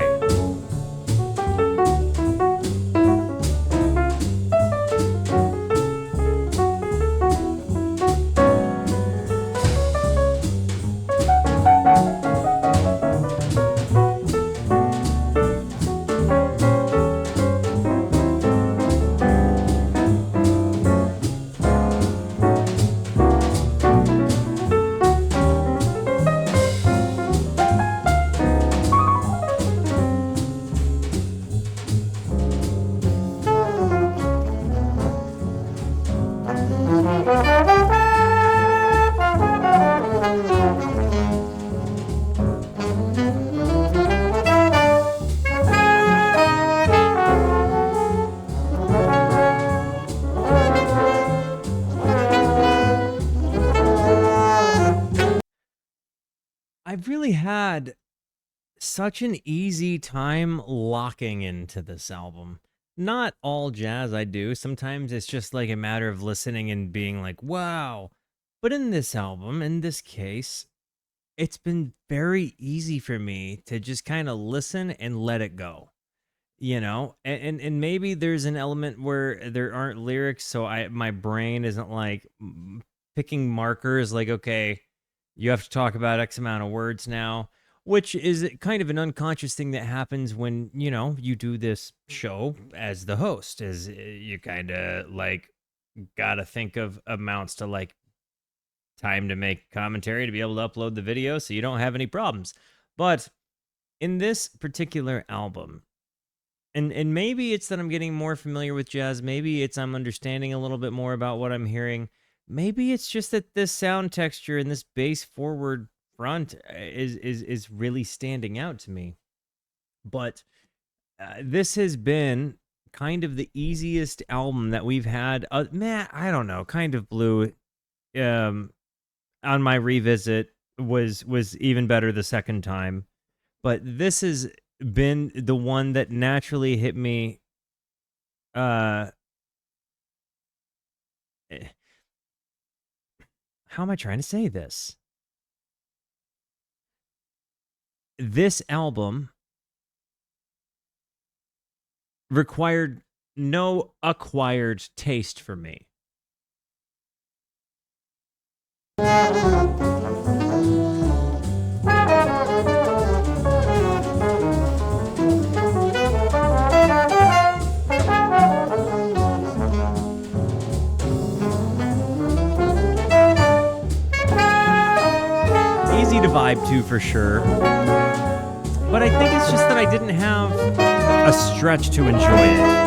I've really had such an easy time locking into this album. Not all jazz I do. Sometimes it's just like a matter of listening and being like, wow. But in this album, in this case, it's been very easy for me to just kind of listen and let it go. You know, and maybe there's an element where there aren't lyrics, so my brain isn't like picking markers like, okay, you have to talk about X amount of words now, which is kind of an unconscious thing that happens when, you know, you do this show as the host, is you kind of like gotta think of amounts to like time to make commentary to be able to upload the video so you don't have any problems. But in this particular album, and maybe it's that I'm getting more familiar with jazz, maybe it's I'm understanding a little bit more about what I'm hearing, maybe it's just that this sound texture and this bass forward front is really standing out to me. But this has been kind of the easiest album that we've had. Man, I don't know, Kind of Blue. on my revisit was even better the second time. But this has been the one that naturally hit me. How am I trying to say this? This album required no acquired taste for me. Easy to vibe to for sure. But I think it's just that I didn't have a stretch to enjoy it.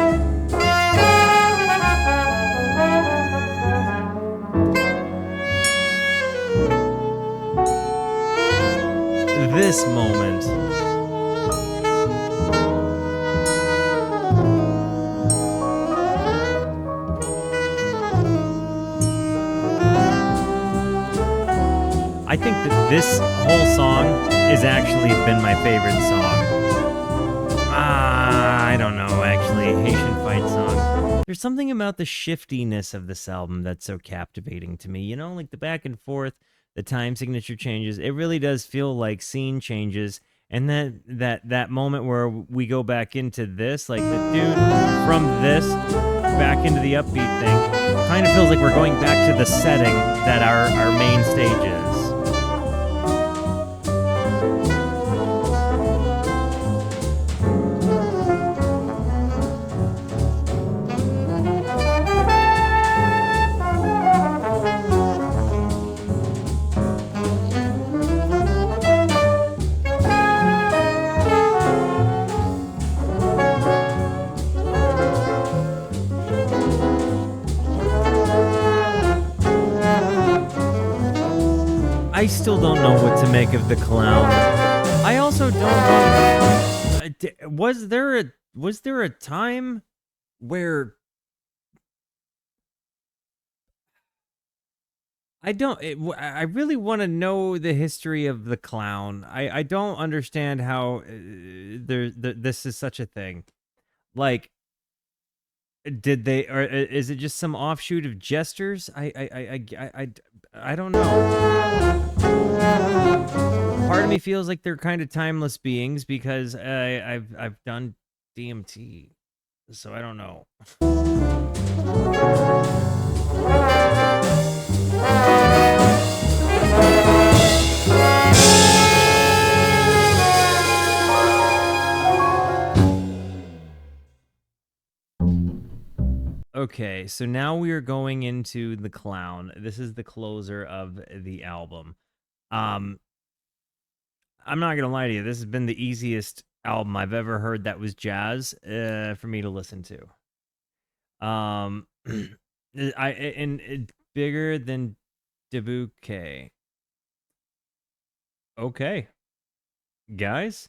This moment. I think that this whole song has actually been my favorite song. I don't know, actually. Haitian fight song. There's something about the shiftiness of this album that's so captivating to me. You know, like the back and forth, the time signature changes. It really does feel like scene changes. And then that moment where we go back into this, like the dude from this back into the upbeat thing, kind of feels like we're going back to the setting that our main stage is. I still don't know what to make of the clown. I also don't know. Was there a time where I really want to know the history of the clown. I don't understand how this is such a thing. Like, did they, or is it just some offshoot of Jesters? I don't know. Part of me feels like they're kind of timeless beings because I've done DMT, so I don't know. Okay, so now we are going into the clown. This is the closer of the album. I'm not gonna lie to you. This has been the easiest album I've ever heard that was jazz for me to listen to. Bigger than Debuke. Okay, guys,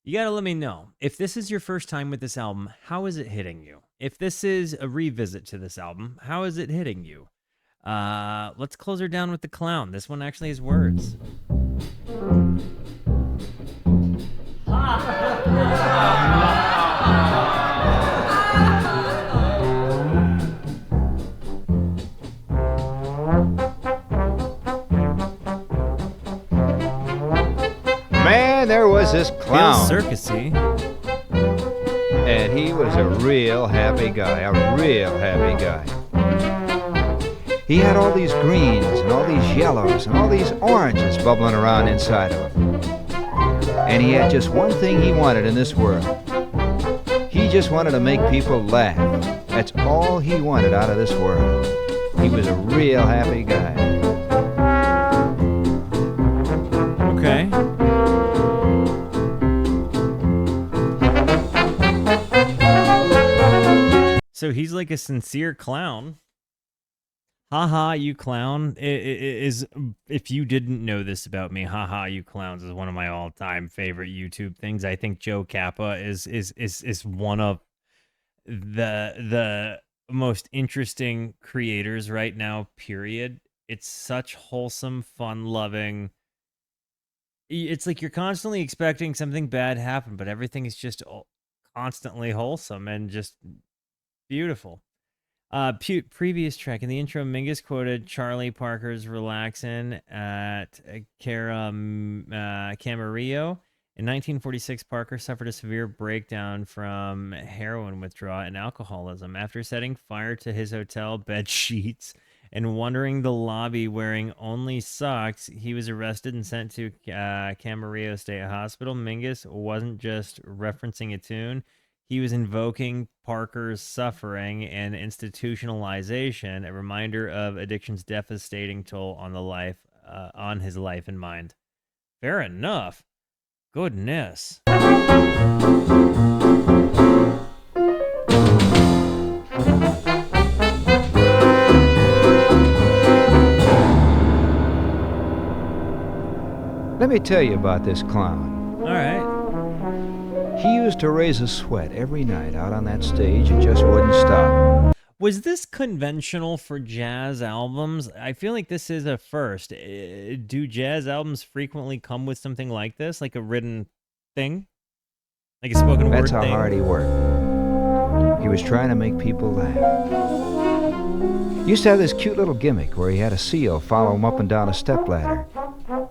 you gotta let me know if this is your first time with this album. How is it hitting you? If this is a revisit to this album, how is it hitting you? Let's close her down with the clown. This one actually has words. Man, there was this clown. Feels circusy. And he was a real happy guy, a real happy guy. He had all these greens and all these yellows and all these oranges bubbling around inside of him. And he had just one thing he wanted in this world. He just wanted to make people laugh. That's all he wanted out of this world. He was a real happy guy. Okay. So he's like a sincere clown. Haha, you clown is, if you didn't know this about me, haha, you clowns is one of my all-time favorite YouTube things. I think Joe Kappa is one of the most interesting creators right now, period. It's such wholesome, fun-loving. It's like you're constantly expecting something bad to happen, but everything is just constantly wholesome and just beautiful. Previous track in the intro, Mingus quoted Charlie Parker's "Relaxin'" at Camarillo. In 1946, Parker suffered a severe breakdown from heroin withdrawal and alcoholism. After setting fire to his hotel bed sheets and wandering the lobby wearing only socks, he was arrested and sent to Camarillo State Hospital. Mingus wasn't just referencing a tune. He was invoking Parker's suffering and institutionalization, a reminder of addiction's devastating toll on on his life and mind. Fair enough. Goodness. Let me tell you about this clown. All right. He used to raise a sweat every night out on that stage and just wouldn't stop. Was this conventional for jazz albums? I feel like this is a first. Do jazz albums frequently come with something like this, like a written thing? Like a spoken word thing? That's how hard he worked. He was trying to make people laugh. He used to have this cute little gimmick where he had a seal follow him up and down a stepladder,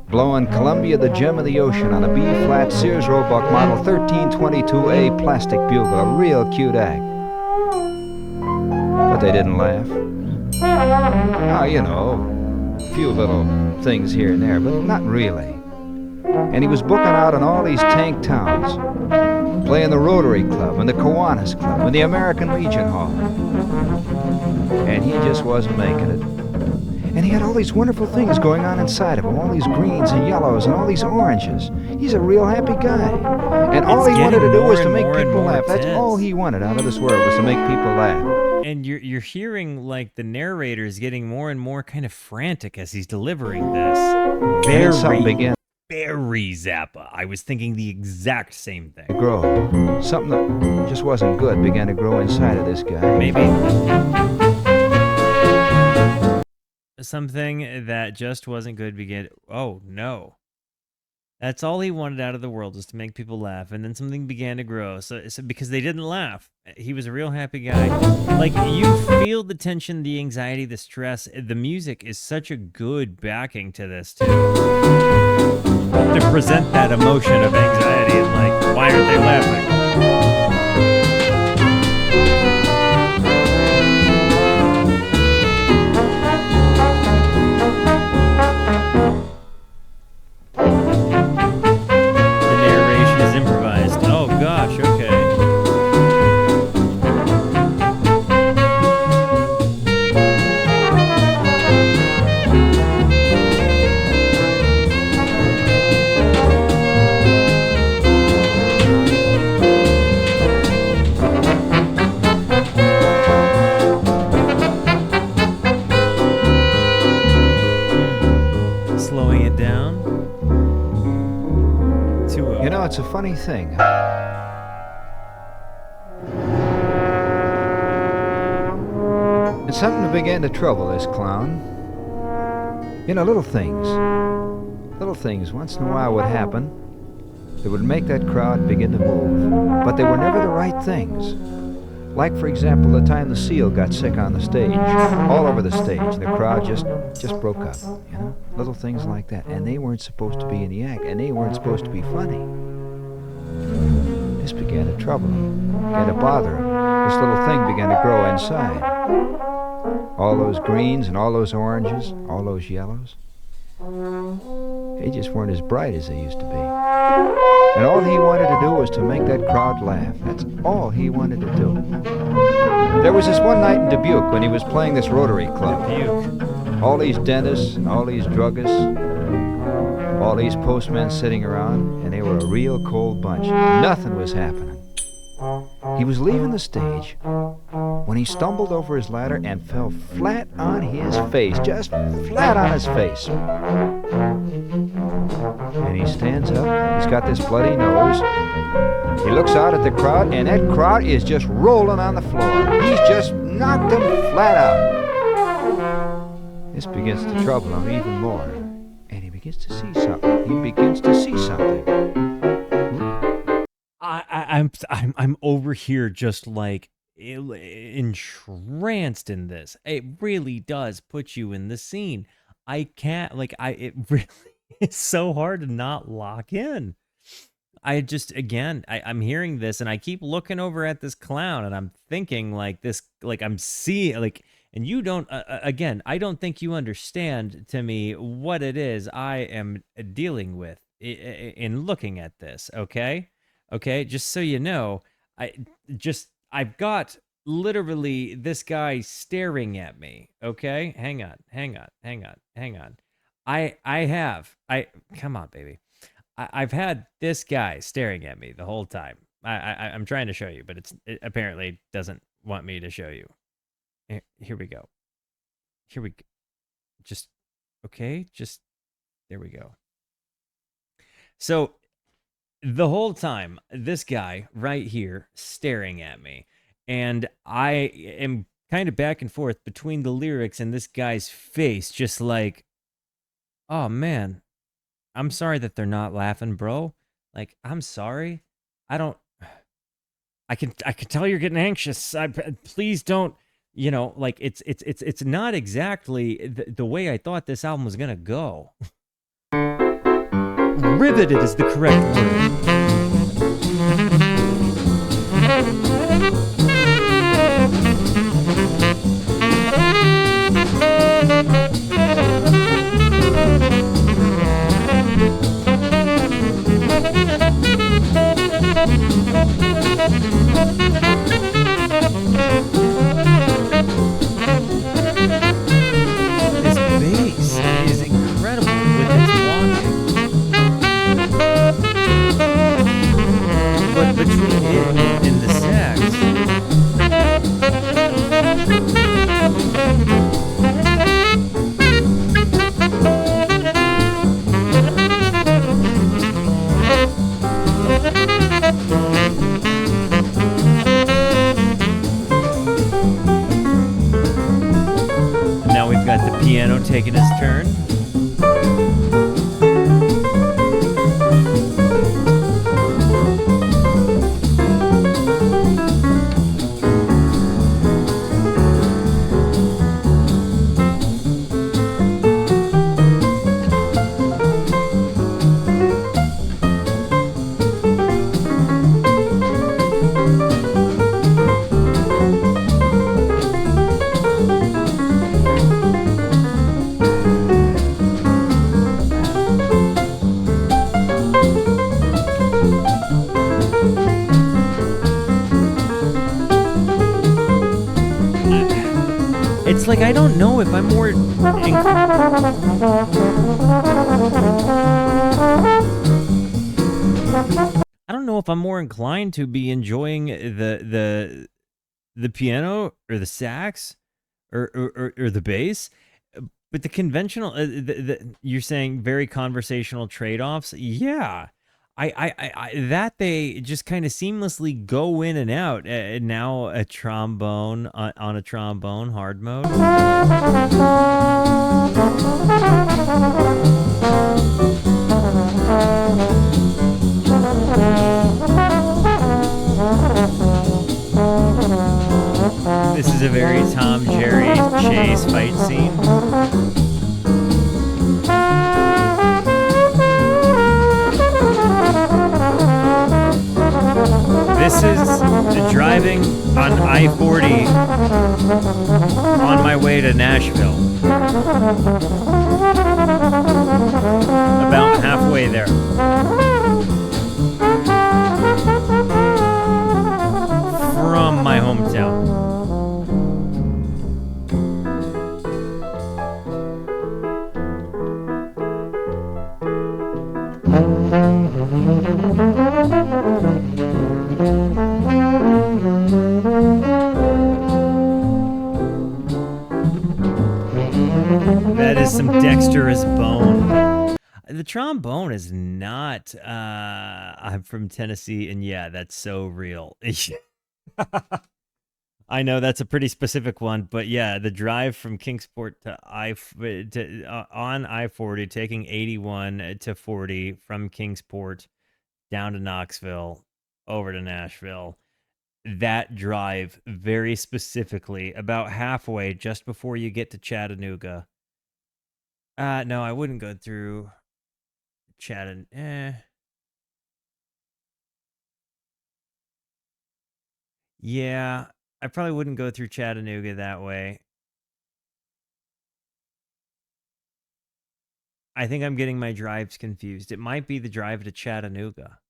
blowing Columbia, the gem of the ocean, on a B-flat Sears Roebuck model 1322A plastic bugle, a real cute act. But they didn't laugh. Oh, you know, a few little things here and there, but not really. And he was booking out in all these tank towns, playing the Rotary Club and the Kiwanis Club and the American Legion Hall. And he just wasn't making it. And he had all these wonderful things going on inside of him, all these greens and yellows and all these oranges. He's a real happy guy. And all he wanted to do was to make people laugh. That's all he wanted out of this world, was to make people laugh. And you're hearing, like, the narrator is getting more and more kind of frantic as he's delivering this. Very Zappa. I was thinking the exact same thing. Grow. Something that just wasn't good began to grow inside of this guy. Maybe something that just wasn't good began. Oh no, that's all he wanted out of the world, was to make people laugh. And then something began to grow. So because they didn't laugh, he was a real happy guy. Like, you feel the tension, the anxiety, the stress. The music is such a good backing to this too, to present that emotion of anxiety and, like, why aren't they laughing? It's a funny thing. It's something that began to trouble this clown. You know, little things once in a while would happen that would make that crowd begin to move, but they were never the right things. Like, for example, the time the seal got sick on the stage, all over the stage, and the crowd just broke up, you know? Little things like that. And they weren't supposed to be in the act, and they weren't supposed to be funny. This began to trouble him, began to bother him. This little thing began to grow inside. All those greens and all those oranges, all those yellows, they just weren't as bright as they used to be. And all he wanted to do was to make that crowd laugh. That's all he wanted to do. There was this one night in Dubuque when he was playing this Rotary Club. Dubuque. All these dentists and all these druggists, all these postmen sitting around, and they were a real cold bunch. Nothing was happening. He was leaving the stage when he stumbled over his ladder and fell flat on his face, just flat on his face. And he stands up, he's got this bloody nose. He looks out at the crowd, and that crowd is just rolling on the floor. He's just knocked them flat out. This begins to trouble him even more. And he begins to see something. He begins to see something. I'm over here just like entranced in this. It really does put you in the scene. I can't it really is so hard to not lock in. I just I'm hearing this and I keep looking over at this clown and I'm thinking like this, like I'm seeing like, and you don't again, I don't think you understand to me what it is I am dealing with in looking at this. Okay, just so you know, I've got literally this guy staring at me. Okay, hang on. I come on, baby. I've had this guy staring at me the whole time. I'm trying to show you, but it apparently doesn't want me to show you. Here we go. Just, okay, just, there we go. So, the whole time, this guy right here staring at me, and I am kind of back and forth between the lyrics and this guy's face, just like, oh man, I'm sorry that they're not laughing, bro. Like, I'm sorry. I can tell you're getting anxious. Please don't, like it's not exactly the way I thought this album was going to go. Riveted is the correct word. This bass is incredible with its walking. But between it and the sax, now we've got the piano taking its turn. It's like I don't know if I'm more I don't know if I'm more inclined to be enjoying the piano or the sax or the bass, but the conventional you're saying very conversational trade-offs. Yeah. I that they just kind of seamlessly go in and out. Now a trombone on a trombone hard mode. This is a very Tom Jerry chase fight scene. This is driving on I-40 on my way to Nashville. About halfway there. From my hometown. That is some dexterous bone. The trombone is not, I'm from Tennessee, and yeah, that's so real. I know that's a pretty specific one, but yeah, the drive from Kingsport to on I-40, taking 81 to 40 from Kingsport down to Knoxville, over to Nashville. That drive very specifically, about halfway, just before you get to Chattanooga. No, I wouldn't go through Chattanooga. Yeah, I probably wouldn't go through Chattanooga that way. I think I'm getting my drives confused. It might be the drive to Chattanooga.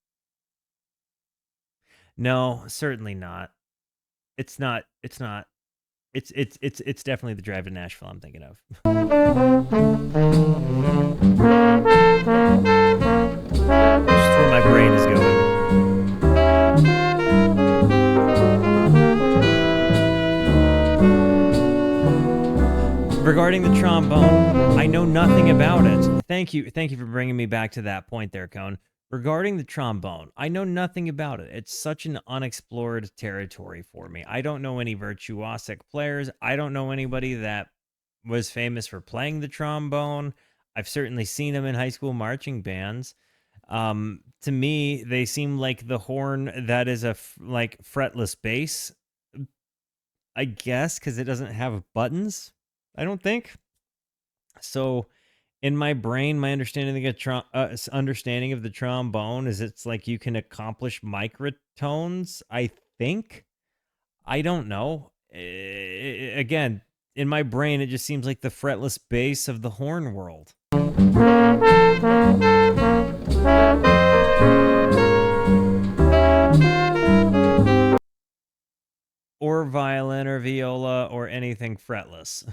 No, certainly not. It's not. It's not. It's definitely the drive to Nashville I'm thinking of. Just where my brain is going. Regarding the trombone, I know nothing about it. Thank you for bringing me back to that point there, Cone. Regarding the trombone, I know nothing about it. It's such an unexplored territory for me. I don't know any virtuosic players. I don't know anybody that was famous for playing the trombone. I've certainly seen them in high school marching bands. To me, they seem like the horn that is a fretless bass, I guess, because it doesn't have buttons. I don't think. So in my brain, my understanding of the trombone is it's like you can accomplish microtones, I think. I don't know. Again, in my brain, it just seems like the fretless bass of the horn world. Or violin or viola or anything fretless.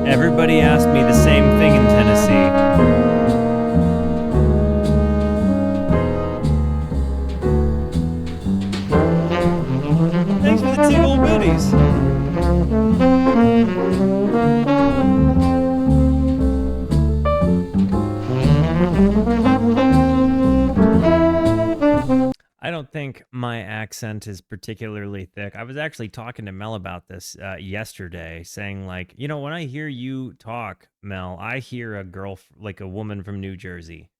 Everybody asked me the same thing in Tennessee. Thanks for the 2 old goodies. I don't think my accent is particularly thick. I was actually talking to Mel about this yesterday, saying like, you know, when I hear you talk, Mel, I hear a girl, like a woman from New Jersey.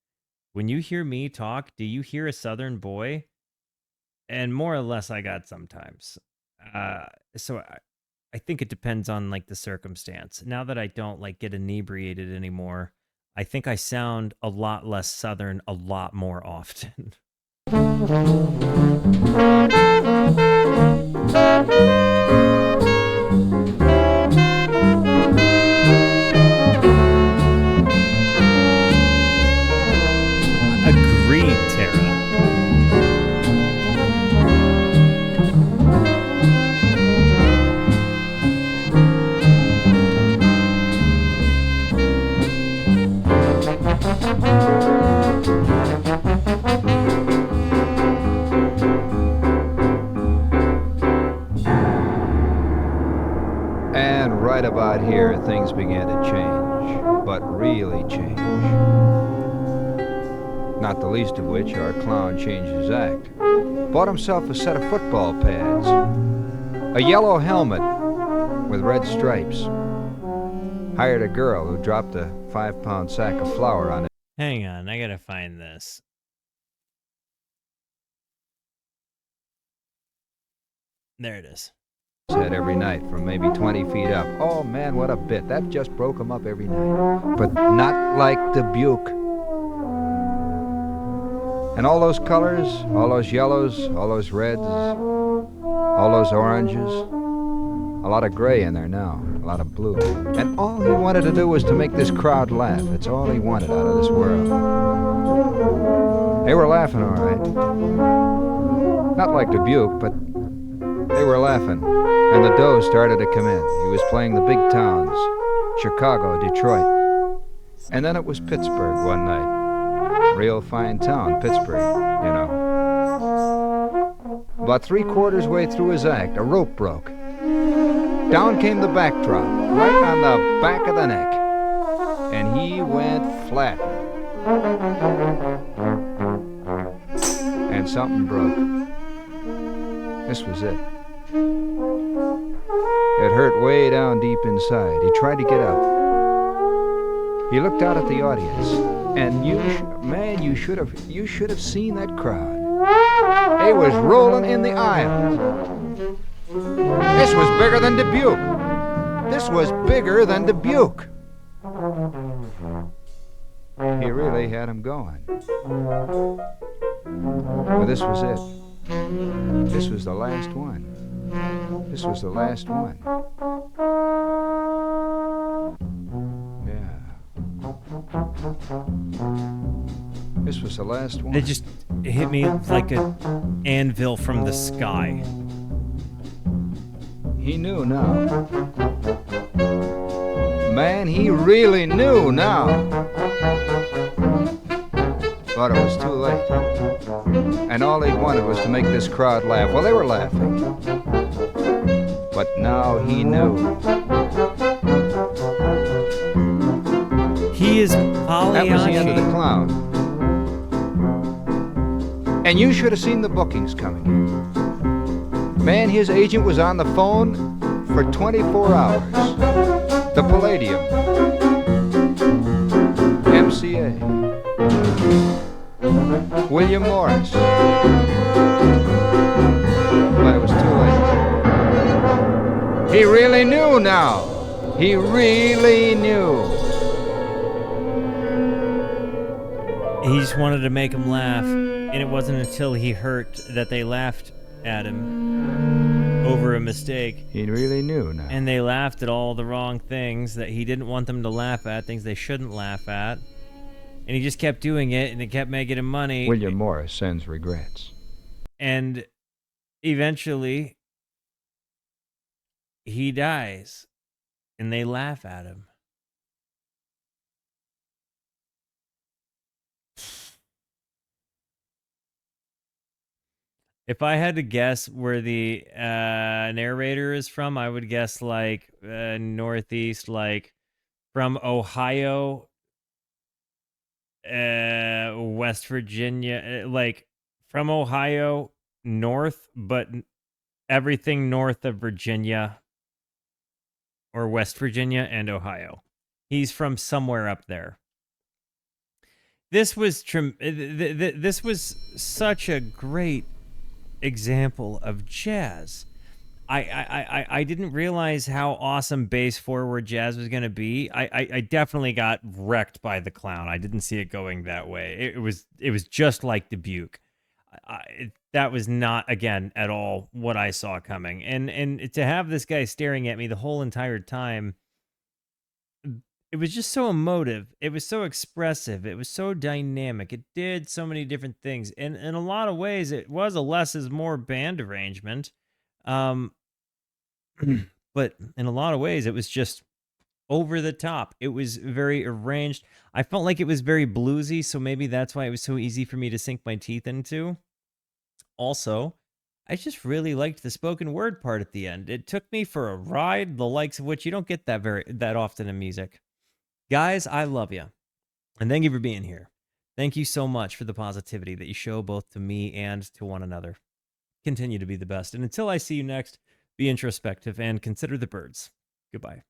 When you hear me talk, do you hear a Southern boy? And more or less, I got sometimes. So I think it depends on like the circumstance. Now that I don't like get inebriated anymore, I think I sound a lot less Southern a lot more often. Agreed, Tara. And right about here, things began to change, but really change. Not the least of which, our clown changed his act. Bought himself a set of football pads, a yellow helmet with red stripes, hired a girl who dropped a 5-pound sack of flour on it. Hang on, I gotta find this. There it is. Head every night from maybe 20 feet up. Oh man, what a bit. That just broke him up every night. But not like Dubuque. And all those colors, all those yellows, all those reds, all those oranges. A lot of gray in there now, a lot of blue. And all he wanted to do was to make this crowd laugh. That's all he wanted out of this world. They were laughing all right. Not like Dubuque, but they were laughing. And the dough started to come in. He was playing the big towns, Chicago, Detroit. And then it was Pittsburgh one night. Real fine town, Pittsburgh, you know. About 3/4 way through his act, a rope broke. Down came the backdrop, right on the back of the neck. And he went flat. And something broke. This was it. It hurt way down deep inside. He tried to get up. He looked out at the audience, and you should have seen that crowd. It was rolling in the aisle. This was bigger than Dubuque. This was bigger than Dubuque. He really had him going. Well, this was it. This was the last one. This was the last one. Yeah. This was the last one. It just hit me like an anvil from the sky. He knew now. Man, he really knew now. But it was too late. And all he wanted was to make this crowd laugh. Well, they were laughing. But now he knew. He is Pagliacci. That was the end of the clown. And you should have seen the bookings coming in. Man, his agent was on the phone for 24 hours. The Palladium. MCA. William Morris. But it was too late. He really knew now. He really knew. He just wanted to make him laugh, and it wasn't until he hurt that they laughed at him over a mistake. He really knew now. And they laughed at all the wrong things that he didn't want them to laugh at, things they shouldn't laugh at. And he just kept doing it, and it kept making him money. William Morris sends regrets. And eventually, he dies, and they laugh at him. If I had to guess where the narrator is from, I would guess like Northeast, like from Ohio, West Virginia, like from Ohio north, but everything north of Virginia or West Virginia and Ohio. He's from somewhere up there. This was this was such a great example of jazz. I didn't realize how awesome bass forward jazz was going to be. I definitely got wrecked by the clown. I didn't see it going that way. It was just like Dubuque. That was not, again, at all what I saw coming. And to have this guy staring at me the whole entire time, it was just so emotive. It was so expressive. It was so dynamic. It did so many different things. And in a lot of ways, it was a less is more band arrangement. But in a lot of ways, it was just over the top. It was very arranged. I felt like it was very bluesy, so maybe that's why it was so easy for me to sink my teeth into. Also, I just really liked the spoken word part at the end. It took me for a ride, the likes of which you don't get that often in music. Guys, I love you. And thank you for being here. Thank you so much for the positivity that you show both to me and to one another. Continue to be the best. And until I see you next, be introspective and consider the birds. Goodbye.